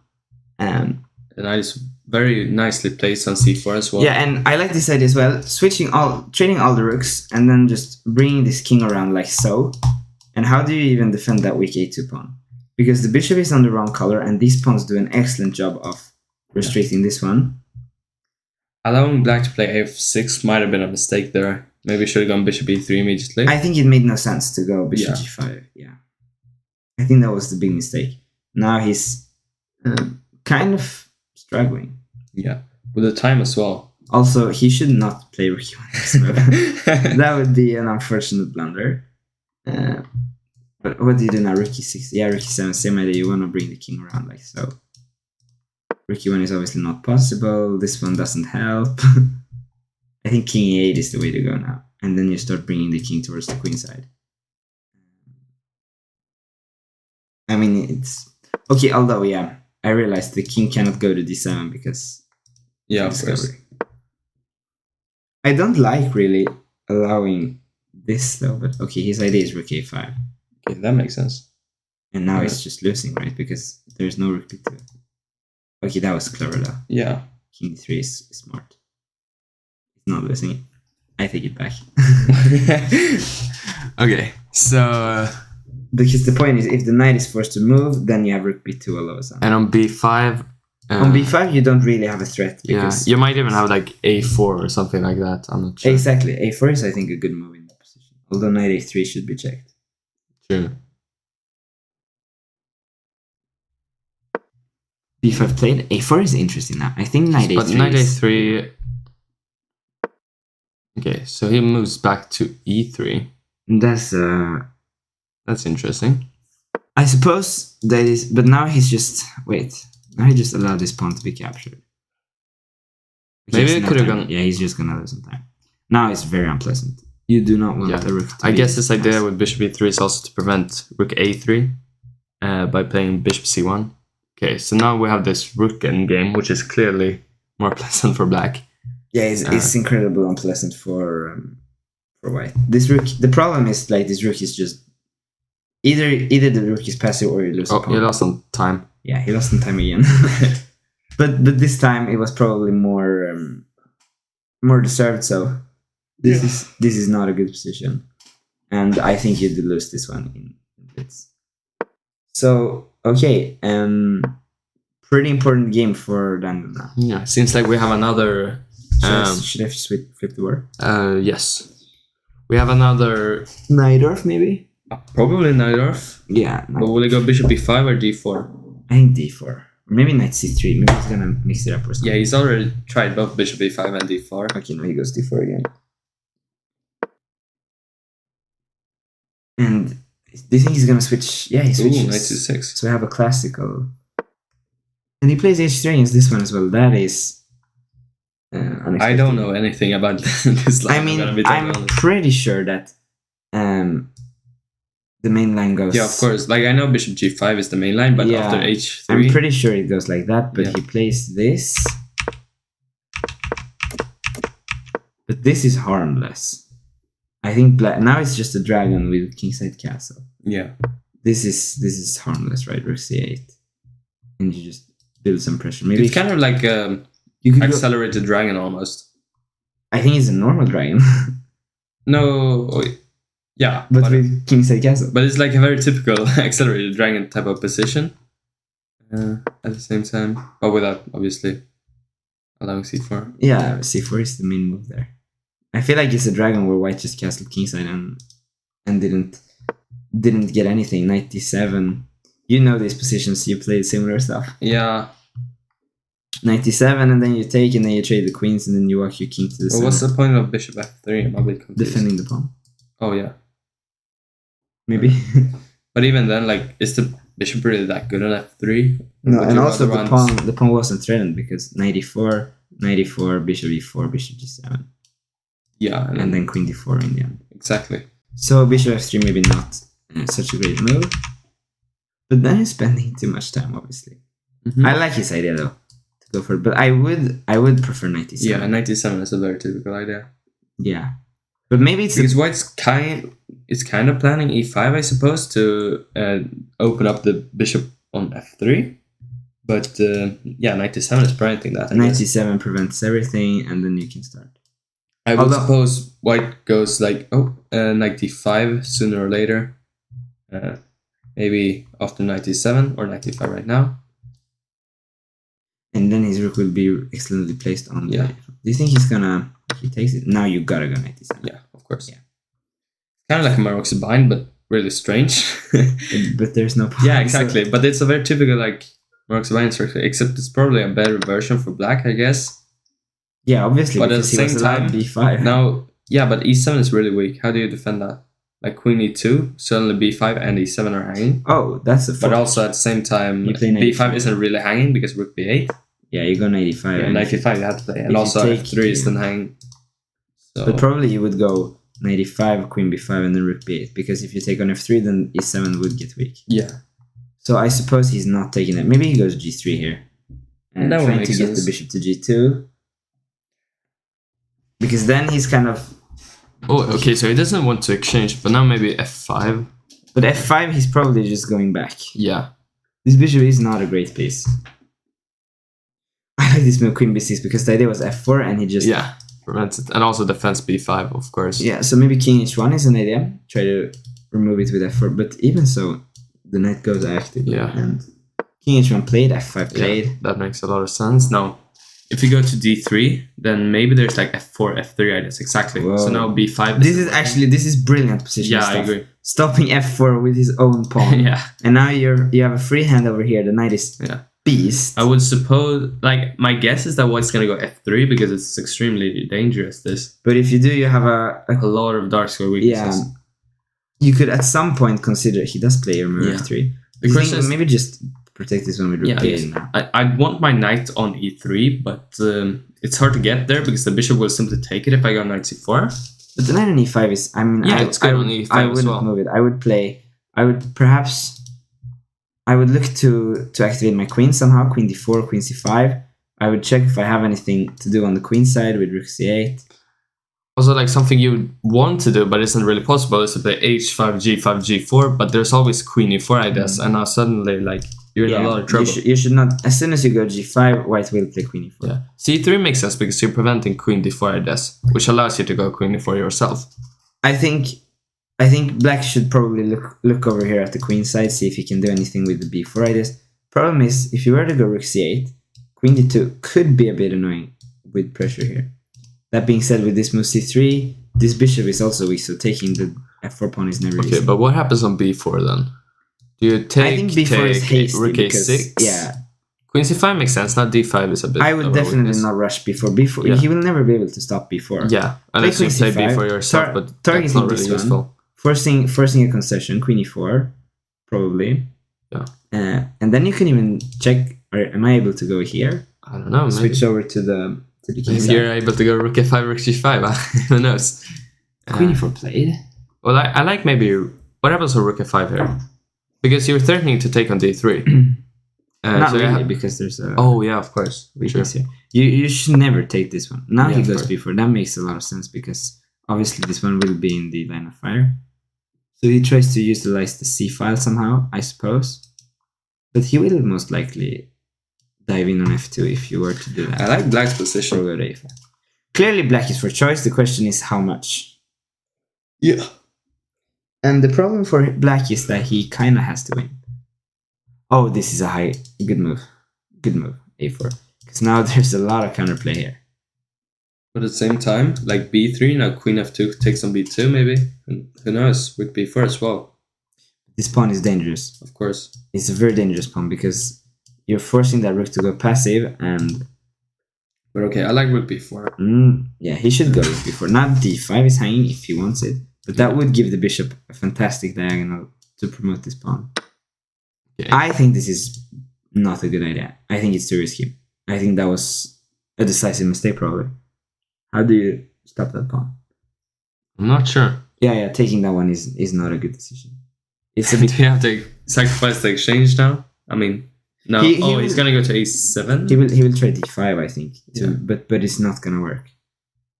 And knight is very nicely placed on C4 as well. Yeah, and I like this idea as well. Trading all the rooks, and then just bringing this king around like so. And how do you even defend that weak A2 pawn? Because the bishop is on the wrong color, and these pawns do an excellent job of restricting this one. Allowing black to play F6 might have been a mistake there. Maybe should have gone Bishop E3 immediately. I think it made no sense to go Bishop G5. Yeah, I think that was the big mistake. Now he's kind of struggling. Yeah, with the time as well. Also, he should not play Rook E1. That would be an unfortunate blunder. But what do you do now? Rook E6. Yeah, Rook E7. Same idea. You want to bring the king around like so. Rook E1 is obviously not possible. This one doesn't help. I think King E8 is the way to go now. And then you start bringing the king towards the queen side. I mean, it's... Okay, although, yeah, I realized the king cannot go to D7 because... Yeah, of course. I don't like really allowing this though, but okay, his idea is Rook A5. Okay, that makes sense. And now it's just losing, right? Because there's no Rook B2. Okay, that was clever though. Yeah. King 3 is smart. It's not losing. I take it back. Okay, so... because the point is, if the knight is forced to move, then you have Rook B2 all of a sudden. And on B5... on B5, you don't really have a threat. Because you might even have like A4 or something like that. I'm not sure. Exactly. A4 is, I think, a good move in that position. Although knight A3 should be checked. True. B5 played. A4 is interesting now. I think knight A3 But knight A3... Okay, so he moves back to E3. That's That's interesting. I suppose that is, but now he's just now he just allowed this pawn to be captured. Maybe it could have gone. Yeah, he's just gonna lose some time. Now it's very unpleasant. You do not want a rook. I guess this idea with bishop e3 is also to prevent rook a3 by playing bishop c1. Okay, so now we have this rook endgame, which is clearly more pleasant for black. Yeah, it's incredibly unpleasant for white. This rook. The problem is like this rook is just either the rook is passive or you lose. Oh, he lost some time. Yeah, he lost some time again. but this time it was probably more deserved. So this is not a good position, and I think you did lose this one in blitz. So okay, pretty important game for Daniel now. Yeah, seems like we have another. Should I flip the word? Yes. We have another Najdorf, maybe? Probably Najdorf. Yeah. But will it go bishop b5 or d4? I think d4. Maybe knight c3. Maybe he's gonna mix it up or something. Yeah, he's already tried both bishop b5 and d4. Okay, now he goes d4 again. And do you think he's gonna switch? Yeah, he switches. Ooh, knight c6. So we have a classical. And he plays h3 against this one as well. That is... I don't know anything about this line. I mean, I'm pretty sure that the main line goes... Yeah, of course. Like, I know bishop g5 is the main line, but after h3... I'm pretty sure it goes like that, but he plays this. But this is harmless. I think black... Now it's just a dragon with kingside castle. Yeah. This is harmless, right? Rook c8. And you just build some pressure. Maybe it's kind of like... You could accelerated dragon almost. I think it's a normal dragon. No, yeah, but with kingside castle. But it's like a very typical accelerated dragon type of position. At the same time, but without obviously allowing c4. Yeah, c4 is the main move there. I feel like it's a dragon where white just castled kingside and didn't get anything. Knight d7. You know these positions. You played similar stuff. Yeah. 97, and then you take, and then you trade the queens, and then you walk your king to the center. What's the point of bishop f3? I'm a bit confused. Defending the pawn. Oh, yeah. Maybe. But even then, like, is the bishop really that good on f3? No, and also the pawn wasn't threatened because 94, bishop e4, bishop g7. Yeah. And then queen d4 in the end. Exactly. So bishop f3 maybe not such a great move. But then he's spending too much time, obviously. Mm-hmm. I like his idea, though. Go for it, but I would prefer 97. Yeah, 97 is a very typical idea. Yeah, but maybe it's because white's kind of planning e5, I suppose, to open up the bishop on f3. But 97 is preventing that. 97 prevents everything, and then you can start. I would suppose white goes like knight d5 sooner or later, maybe after 97 or 95 right now. And then his rook will be excellently placed on the... Do you think he takes it? Now you gotta go 97. Yeah, of course. Yeah. Kind of like a Marok's bind, but really strange. But there's no point. Yeah, exactly. So. But it's a very typical like Marok's bind structure, except it's probably a better version for black, I guess. Yeah, obviously. But at the same time, b5. Now, yeah, but e7 is really weak. How do you defend that? Like queen e2, suddenly b5 and e7 are hanging. Oh, that's a... But also at the same time, b5 isn't really hanging because rook b8. Yeah, you go 95. Yeah, 95 you have to play. And also f3 is then hanging. So. But probably you would go 95, queen b5, and then rook b8. Because if you take on f3, then e7 would get weak. Yeah. So I suppose he's not taking it. Maybe he goes g3 here. And trying to get the bishop to g2. Because then he's kind of... Oh, okay, so he doesn't want to exchange, but now maybe f5. But f5, he's probably just going back. Yeah. This bishop is not a great piece. I like this move queen b6 because the idea was f4 and he just... Yeah, prevents it. And also defense b5, of course. Yeah, so maybe king h1 is an idea. Try to remove it with f4. But even so, the knight goes active. Yeah. And king h1 played, f5 played. Yeah, that makes a lot of sense. Now, if you go to d3, then maybe there's like f4, f3 ideas. Exactly. Whoa. So now b5... This is brilliant position. Yeah, stuff. I agree. Stopping f4 with his own pawn. Yeah. And now you have a free hand over here. The knight is... Yeah. Beast. I would suppose, like, my guess is that white's gonna go f3 because it's extremely dangerous. This, but if you do, you have a lot of dark square weaknesses. Yeah, you could at some point consider he does play move f3. The question is maybe just protect this one with rook a8 now. I want my knight on e3, but it's hard to get there because the bishop will simply take it if I go knight c4. But the knight on e5 is, I mean, it's good on e5 I wouldn't move it. I would look to activate my queen somehow, queen d4, queen c5. I would check if I have anything to do on the queen side with rook c8. Also, like something you want to do but isn't really possible is to play h5, g5, g4, but there's always queen e4, I guess, and now suddenly, like, you're in a lot of trouble. You should not, as soon as you go g5, white will play queen e4. Yeah. c3 makes sense because you're preventing queen d4, I guess, which allows you to go queen e4 yourself. I think black should probably look over here at the queen side, see if he can do anything with the b4, I guess. Problem is, if you were to go rook c8, queen d2 could be a bit annoying with pressure here. That being said, with this move c3, this bishop is also weak, so taking the f4 pawn is never easy. Okay, but what happens on b4 then? Do you take, I think b4 is hasty rook because, a6? yeah. Queen c5 makes sense, now d5 is a bit I would definitely not rush b4. B4 he will never be able to stop b4. Yeah, unless you play b4 yourself, but that's not really useful. Forcing a concession, queen e4, probably. Yeah. And then you can even check, or am I able to go here? I don't know, Switch over to the king side. You're able to go rook f5, rook g5, who knows? Queen e4 played. Well, I like maybe, what happens with rook f5 here? Because you're threatening to take on d3. Not so really, because there's a... Oh, yeah, of course. Sure. Here. You should never take this one. Now he goes b4. That makes a lot of sense, because obviously this one will be in the line of fire. So he tries to utilize the c file somehow, I suppose. But he will most likely dive in on f2 if you were to do that. I like black's position. Clearly black is for choice. The question is how much. Yeah. And the problem for black is that he kind of has to win. Oh, this is a good move. Good move, a4. Because now there's a lot of counterplay here. But at the same time, like b3, now queen f2 takes on b2 maybe. And who knows, with b4 as well. This pawn is dangerous. Of course. It's a very dangerous pawn because you're forcing that rook to go passive and... But okay, I like rook b4. Yeah, he should go rook b4. Not d5 is hanging if he wants it. But that would give the bishop a fantastic diagonal to promote this pawn. Okay. I think this is not a good idea. I think it's too risky. I think that was a decisive mistake probably. How do you stop that pawn? I'm not sure. Yeah, taking that one is not a good decision. It's a bit... Do you have to sacrifice the exchange now? I mean... No, he's gonna go to a7. He will try d5, I think, too, but it's not gonna work.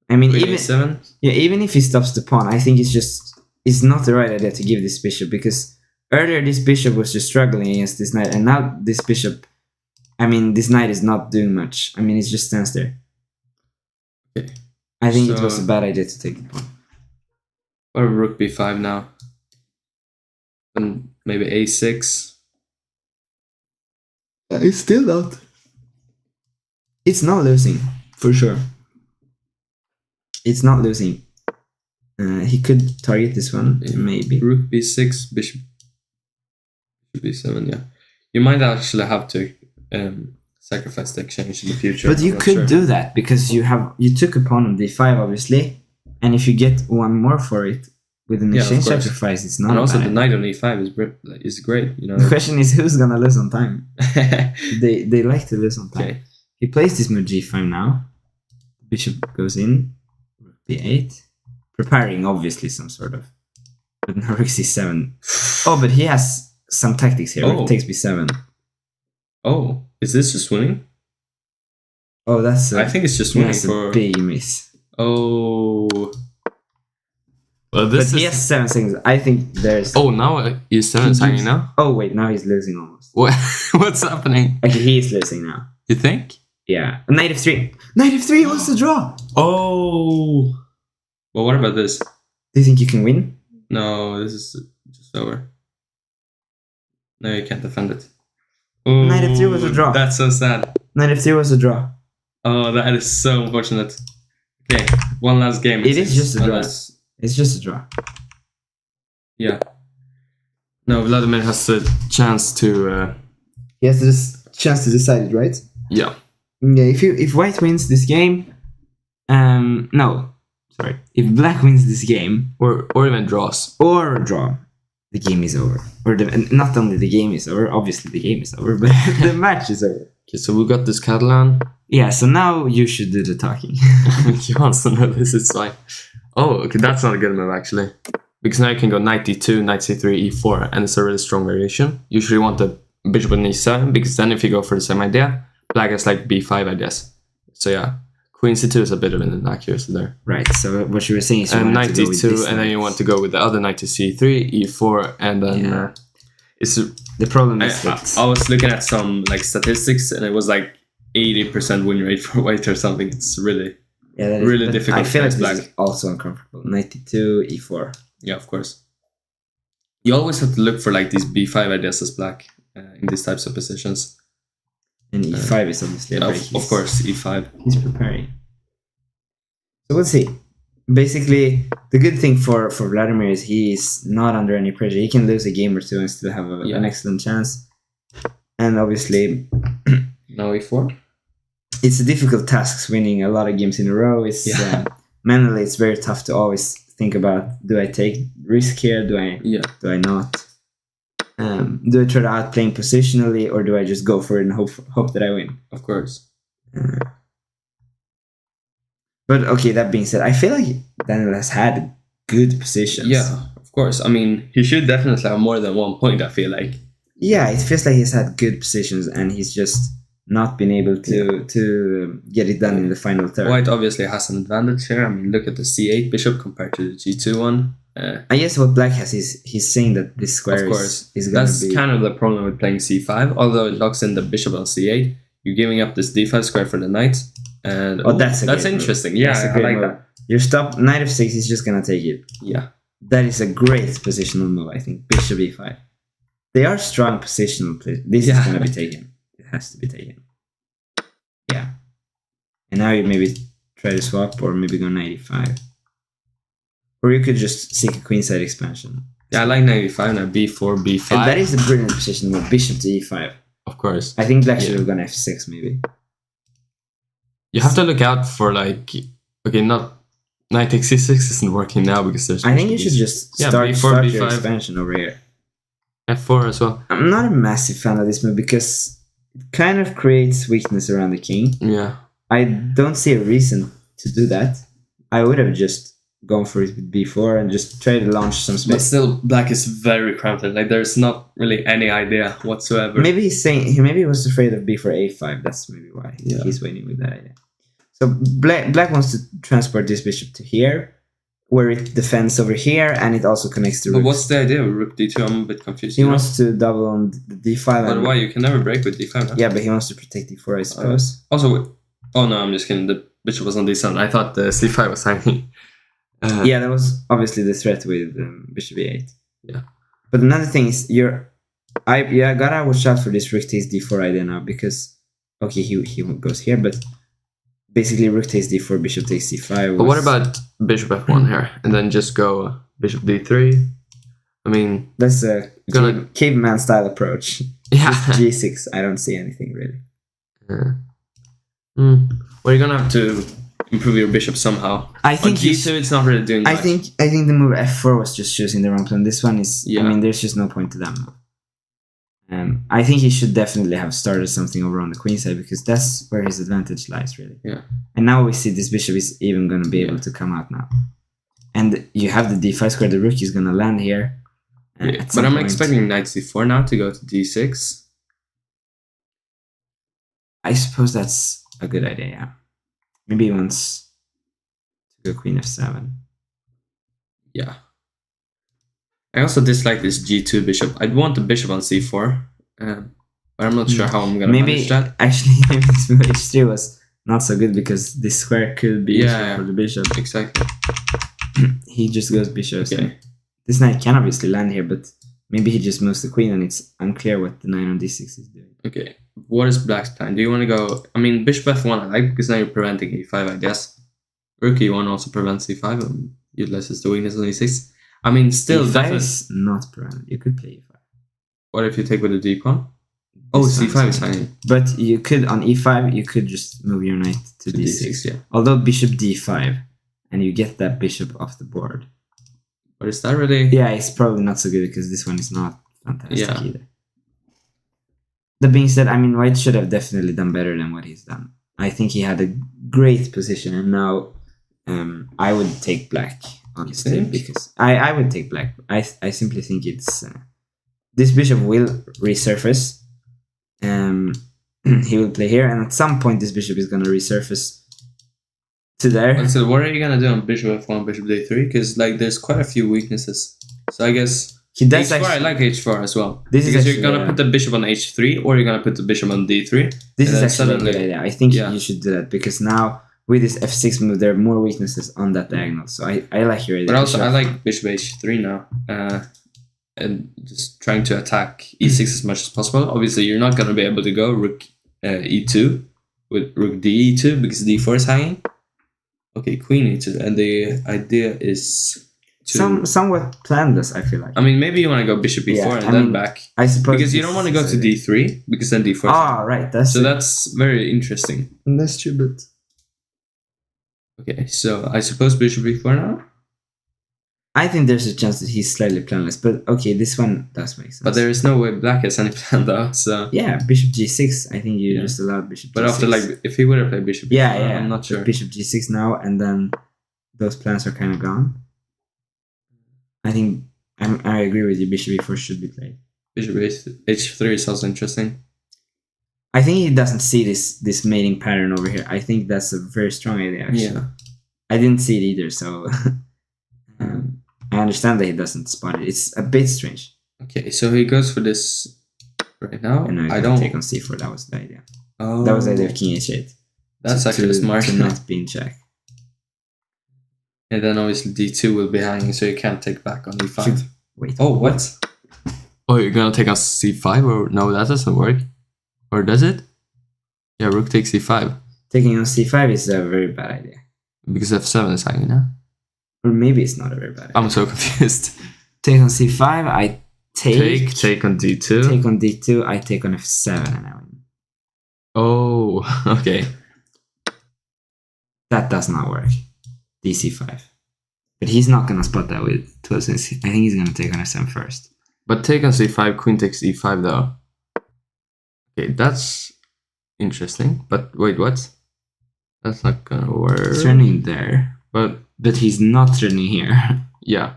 I mean, even a7. Yeah, even if he stops the pawn, I think it's not the right idea to give this bishop, because earlier this bishop was just struggling against this knight, and now this bishop, I mean, this knight is not doing much. I mean, it just stands there. Okay. I think it was a bad idea to take the pawn. Or rook b5 now, and maybe a6. It's still not. It's not losing, for sure. It's not losing. He could target this one, maybe. Rook b6, bishop b7, yeah. You might actually have to sacrifice the exchange in the future. But you could do that, because you took a pawn on d5, obviously, and if you get one more for it, with an exchange sacrifice, it's not. And also, the knight on e5 is great. You know. The question is who's gonna lose on time. They like to lose on time. Okay. He plays this move g5 now. Bishop goes in. Rook b8, preparing obviously some sort of. But now rook c7. Oh, but he has some tactics here. Rook takes b7. Oh, is this just winning? Oh, that's. I think it's just winning for a big miss. Oh. Well, but he has 7 seconds. I think there's... Oh, now he's 7 hanging now? Oh, wait, now he's losing almost. What's happening? Actually, he is losing now. You think? Yeah. Knight f3. Knight f3 wants to draw. Oh. Well, what about this? Do you think you can win? No, this is just over. No, you can't defend it. Oh, Knight f3 was a draw. That's so sad. Knight f3 was a draw. Oh, that is so unfortunate. Okay, one last game. It is just a draw. It's just a draw. Yeah. No, Vladimir has a chance to... He has this chance to decide it, right? Yeah. Yeah, if white wins this game... no. Sorry. If black wins this game, or even draws, or draw, the game is over. Or not only the game is over, obviously the game is over, but the match is over. Okay, so we got this Catalan. Yeah, so now you should do the talking. He wants to know this is fine. Oh, okay, that's not a good move actually. Because now you can go knight d2, knight c3, e4, and it's a really strong variation. Usually you want the bishop on e7, because then if you go for the same idea, black has like b5 ideas. So yeah, queen c2 is a bit of an inaccuracy there. Right, so what you were saying is you knight d2, and then you want to go with the other knight to c3, e4, and then it's the problem is that I was looking at some like statistics, and it was like 80% win rate for white or something. It's really really difficult. I feel like this is also uncomfortable. Knight d2, e4. Yeah, of course. You always have to look for like these b5 ideas as black in these types of positions. And e5 is obviously a break. Of course, e5. He's preparing. So we'll see. Basically, the good thing for Vladimir is he's not under any pressure. He can lose a game or two and still have an excellent chance. And obviously, now e4. It's a difficult task winning a lot of games in a row. It's manually it's very tough to always think about: do I take risk here? Do I not? Do I try to outplay positionally, or do I just go for it and hope that I win? Of course. But okay, that being said, I feel like Daniel has had good positions. Yeah, of course. I mean, he should definitely have more than 1 point, I feel like. Yeah, it feels like he's had good positions and he's just not been able to get it done in the final third. White obviously has an advantage here. I mean, look at the c8 bishop compared to the g2 one. I guess what black has is he's saying that this square is going to be... That's kind of the problem with playing c5. Although it locks in the bishop on c8, you're giving up this d5 square for the knight. And that's interesting. Move. Yeah, I like that. Your stop knight f6 is just going to take it. Yeah. That is a great positional move, I think. Bishop e5. They are strong positional plays. This is going to be taken. It has to be taken. Yeah. And now you maybe try to swap or maybe go knight e5. Or you could just seek a queenside expansion. Yeah, I like knight e5, now b4, b5. And that is a brilliant position with bishop to e5. Of course. I think black should have gone f6 maybe. You have to look out for like... Okay, not... Knight takes c6 isn't working now because there's... I think you should just start b4, your expansion over here. f4 as well. I'm not a massive fan of this move because it kind of creates weakness around the king. Yeah. I don't see a reason to do that. I would have just gone for it with b4 and just try to launch some space. But still, black is very cramped. Like, there's not really any idea whatsoever. Maybe he's saying... Maybe he was afraid of b4, a5. That's maybe why he's waiting with that idea. So black wants to transport this bishop to here, where it defends over here, and it also connects to rook. But what's the idea of rook d2? I'm a bit confused. He wants to double on the d5. But why? You can never break with d5, huh? Yeah, but he wants to protect d4, I suppose. Also, oh no, I'm just kidding. The bishop was on d7. I thought the c5 was hanging. Yeah, that was obviously the threat with bishop e8. Yeah. But another thing is, I gotta watch out for this rook takes d4 idea now, because, okay, he goes here, but... Basically, rook takes d4, bishop takes c5. But what about bishop f1 here? And then just go bishop d3? I mean... That's a caveman style approach. Yeah. Just g6, I don't see anything really. Well, you're gonna have to improve your bishop somehow. I think g2, it's not really doing much. I think the move f4 was just choosing the wrong plan. This one is... I mean, there's just no point to that move. I think he should definitely have started something over on the queen side because that's where his advantage lies, really. Yeah. And now we see this bishop is even going to be able to come out now. And you have the d5 square, the rook is going to land here. But I'm expecting knight c4 now to go to d6. I suppose that's a good idea, yeah. Maybe he wants to go queen f7. Yeah. I also dislike this g2 bishop. I'd want the bishop on c4, but I'm not sure how I'm going to manage that. Actually, maybe this move h3 was not so good because this square could be for the bishop. Exactly. He just goes bishop. Okay. This knight can obviously land here, but maybe he just moves the queen and it's unclear what the knight on d6 is doing. Okay, what is black's plan? Do you want to go... I mean, bishop f1 I like because now you're preventing e5, I guess. Rook e1 also prevents e5 and utilizes the weakness on e6. I mean, still, e5 is not prevented. You could play e5. What if you take with a d pawn? Oh, c5 is hanging. But you could, on e5, you could just move your knight to d6. Yeah. Although bishop d5, and you get that bishop off the board. But is that really? Yeah, it's probably not so good because this one is not fantastic Yeah. either. That being said, I mean, White should have definitely done better than what he's done. I think he had a great position, and now I would take black, honestly, because I would take black. I simply think it's this bishop will resurface. He will play here, and at some point this bishop is going to resurface to there. So what are you going to do on bishop f1, bishop d3? Because like there's quite a few weaknesses. So I guess he does h4, actually, I like h4 as well. This because is you're going to put the bishop on h3 or you're going to put the bishop on d3. This is actually a good idea. I think you should do that because now with this f6 move there are more weaknesses on that diagonal. So I like your idea. But also I like bishop h3 now. And just trying to attack e6 as much as possible. Obviously you're not going to be able to go rook e2 with rook d2 because d4 is hanging. Okay, queen e2, and the idea is to somewhat planless. I feel like. I mean, maybe you want to go bishop e4 and then back. I suppose because you don't want to go to d3 because then d4. Right. That's very interesting. That's true, but okay. So I suppose bishop e4 now. I think there's a chance that he's slightly planless, but okay, this one does make sense. But there is no way black has any plan though. So yeah, bishop g6. I think you just allowed bishop. But g6. after like, if he would have played bishop, yeah, I'm not sure. Bishop g6 now, and then those plans are kind of gone. I think I agree with you. Bishop e4 should be played. Bishop h3 is also interesting. I think he doesn't see this mating pattern over here. I think that's a very strong idea. Actually. Yeah, I didn't see it either, so. I understand that he doesn't spot it. It's a bit strange. Okay, so he goes for this right now. And I don't take on c4. That was the idea. Oh, that was the idea of king h8. That's actually smart. To not be in check. And then obviously d2 will be hanging, so you can't take back on e5. Wait. Oh, what? Oh, you're gonna take on c5? Or no, that doesn't work. Or does it? Yeah, rook takes c5. Taking on c5 is a very bad idea. Because f7 is hanging now. Or maybe it's not a very bad idea. I'm so confused. Take on c5, I take. Take on d2. Take on d2, I take on f7 and I win. Oh, okay. That does not work. dc5. But he's not going to spot that with 12 cents. I think he's going to take on f7 first. But take on c5, queen takes e5 though. Okay, that's interesting. But wait, what? That's not going to work. It's turning there. But he's not turning here. Yeah.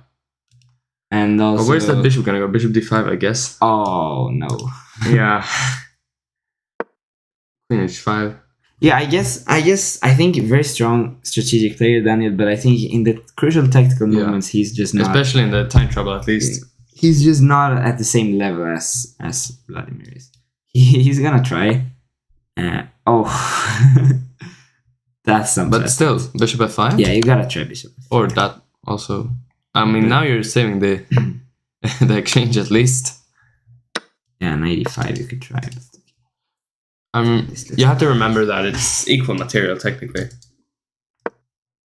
And also... Oh, where's that bishop gonna go? Bishop d5, I guess. Oh, no. Yeah. Queen h5. Yeah, I think very strong strategic player, Daniel, but I think in the crucial tactical moments, he's just not... Especially in the time trouble, at least. He's just not at the same level as Vladimir is. He's gonna try. That's something. But still, bishop f5? Yeah, you gotta try bishop f5. Or that also. I mean, now you're saving the the exchange at least. Yeah, 95 you could try. You have to remember that it's equal material, technically.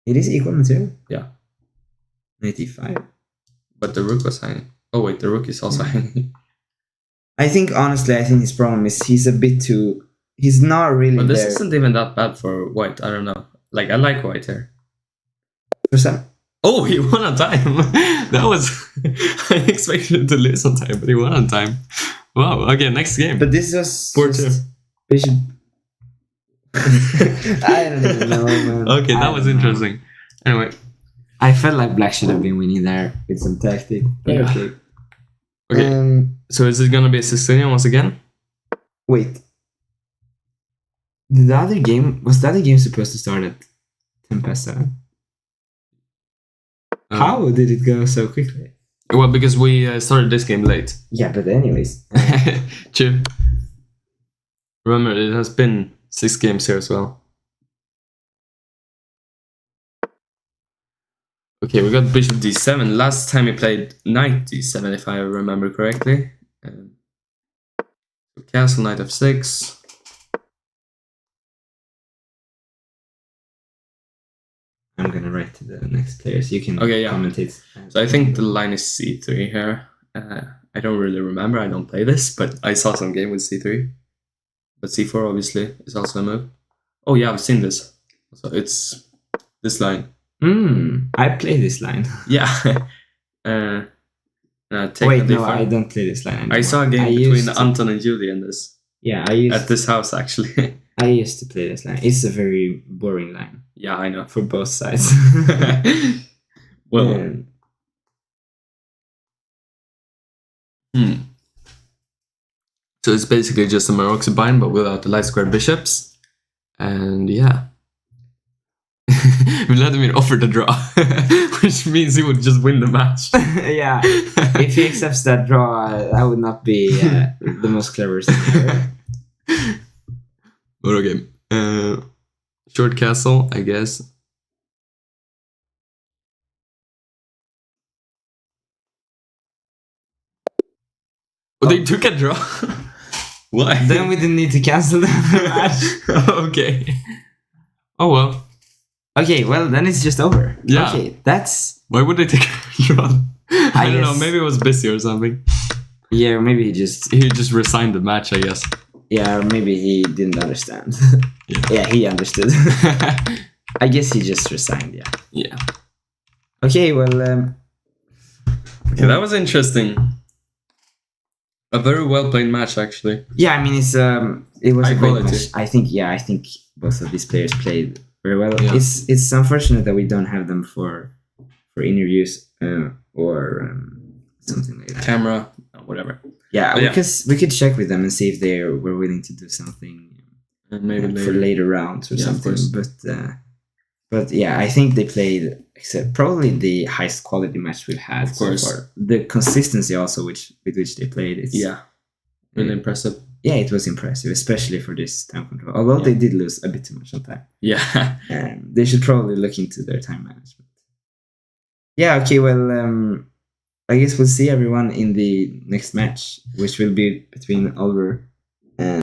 It is equal material? Yeah. 95. But the rook was hanging. Oh wait, the rook is also hanging. I think, honestly, his problem is he's a bit too... He's not really But this there. isn't even that bad for white. I don't know. Like, I like white here. For some... Oh, he won on time. That was... I expected him to lose on time, but he won on time. Wow, okay, next game. But this was... 4-2. Bishop... I don't even know, man. Okay, that was interesting. Anyway. I felt like black should have been winning there with some tactic. Yeah. Okay, so is it gonna be a Sicilian once again? Wait. Was the other game supposed to start at 7:10? How did it go so quickly? Well, because we started this game late. Yeah, but anyways. True. Remember, it has been 6 games here as well. Okay, we got bishop d7. Last time we played knight d7, if I remember correctly. Castle, knight f6. I'm gonna write to the next player so you can commentate. So I think the line is c3 here. I don't really remember. I don't play this, but I saw some game with c3. But c4 obviously is also a move. Oh yeah, I've seen this. So it's this line. I play this line. Yeah. Wait, no, I don't play this line anymore. I saw a game between Anton and Julie in this. Yeah, at this house actually. I used to play this line. It's a very boring line. Yeah, I know. For both sides. Well. So it's basically just a Maroxy-bind, but without the light square bishops. And yeah. Vladimir offered a draw, which means he would just win the match. Yeah. If he accepts that draw, that would not be the most clever thing ever. But okay. Short castle, I guess. Oh, they took a draw. Why? Then we didn't need to cancel the match. Okay. Oh well. Okay, well then it's just over. Yeah. Okay, that's. Why would they take a draw? I don't know. Maybe it was busy or something. Yeah, maybe he just resigned the match, I guess. Yeah, or maybe he didn't understand. Yeah, he understood. I guess he just resigned. Yeah. Yeah. Okay, well. Okay, that was interesting. A very well played match, actually. Yeah, I mean it was high a great quality match. I think both of these players played very well. Yeah. It's unfortunate that we don't have them for interviews or something like that. Camera, whatever. Yeah, because we could check with them and see if they were willing to do something maybe for later rounds or something. But yeah, I think they played probably the highest quality match we've had so far. The consistency also with which they played. Really impressive. Yeah, it was impressive, especially for this time control. Although they did lose a bit too much on time. Yeah. They should probably look into their time management. Yeah, okay, well, I guess we'll see everyone in the next match, which will be between Oliver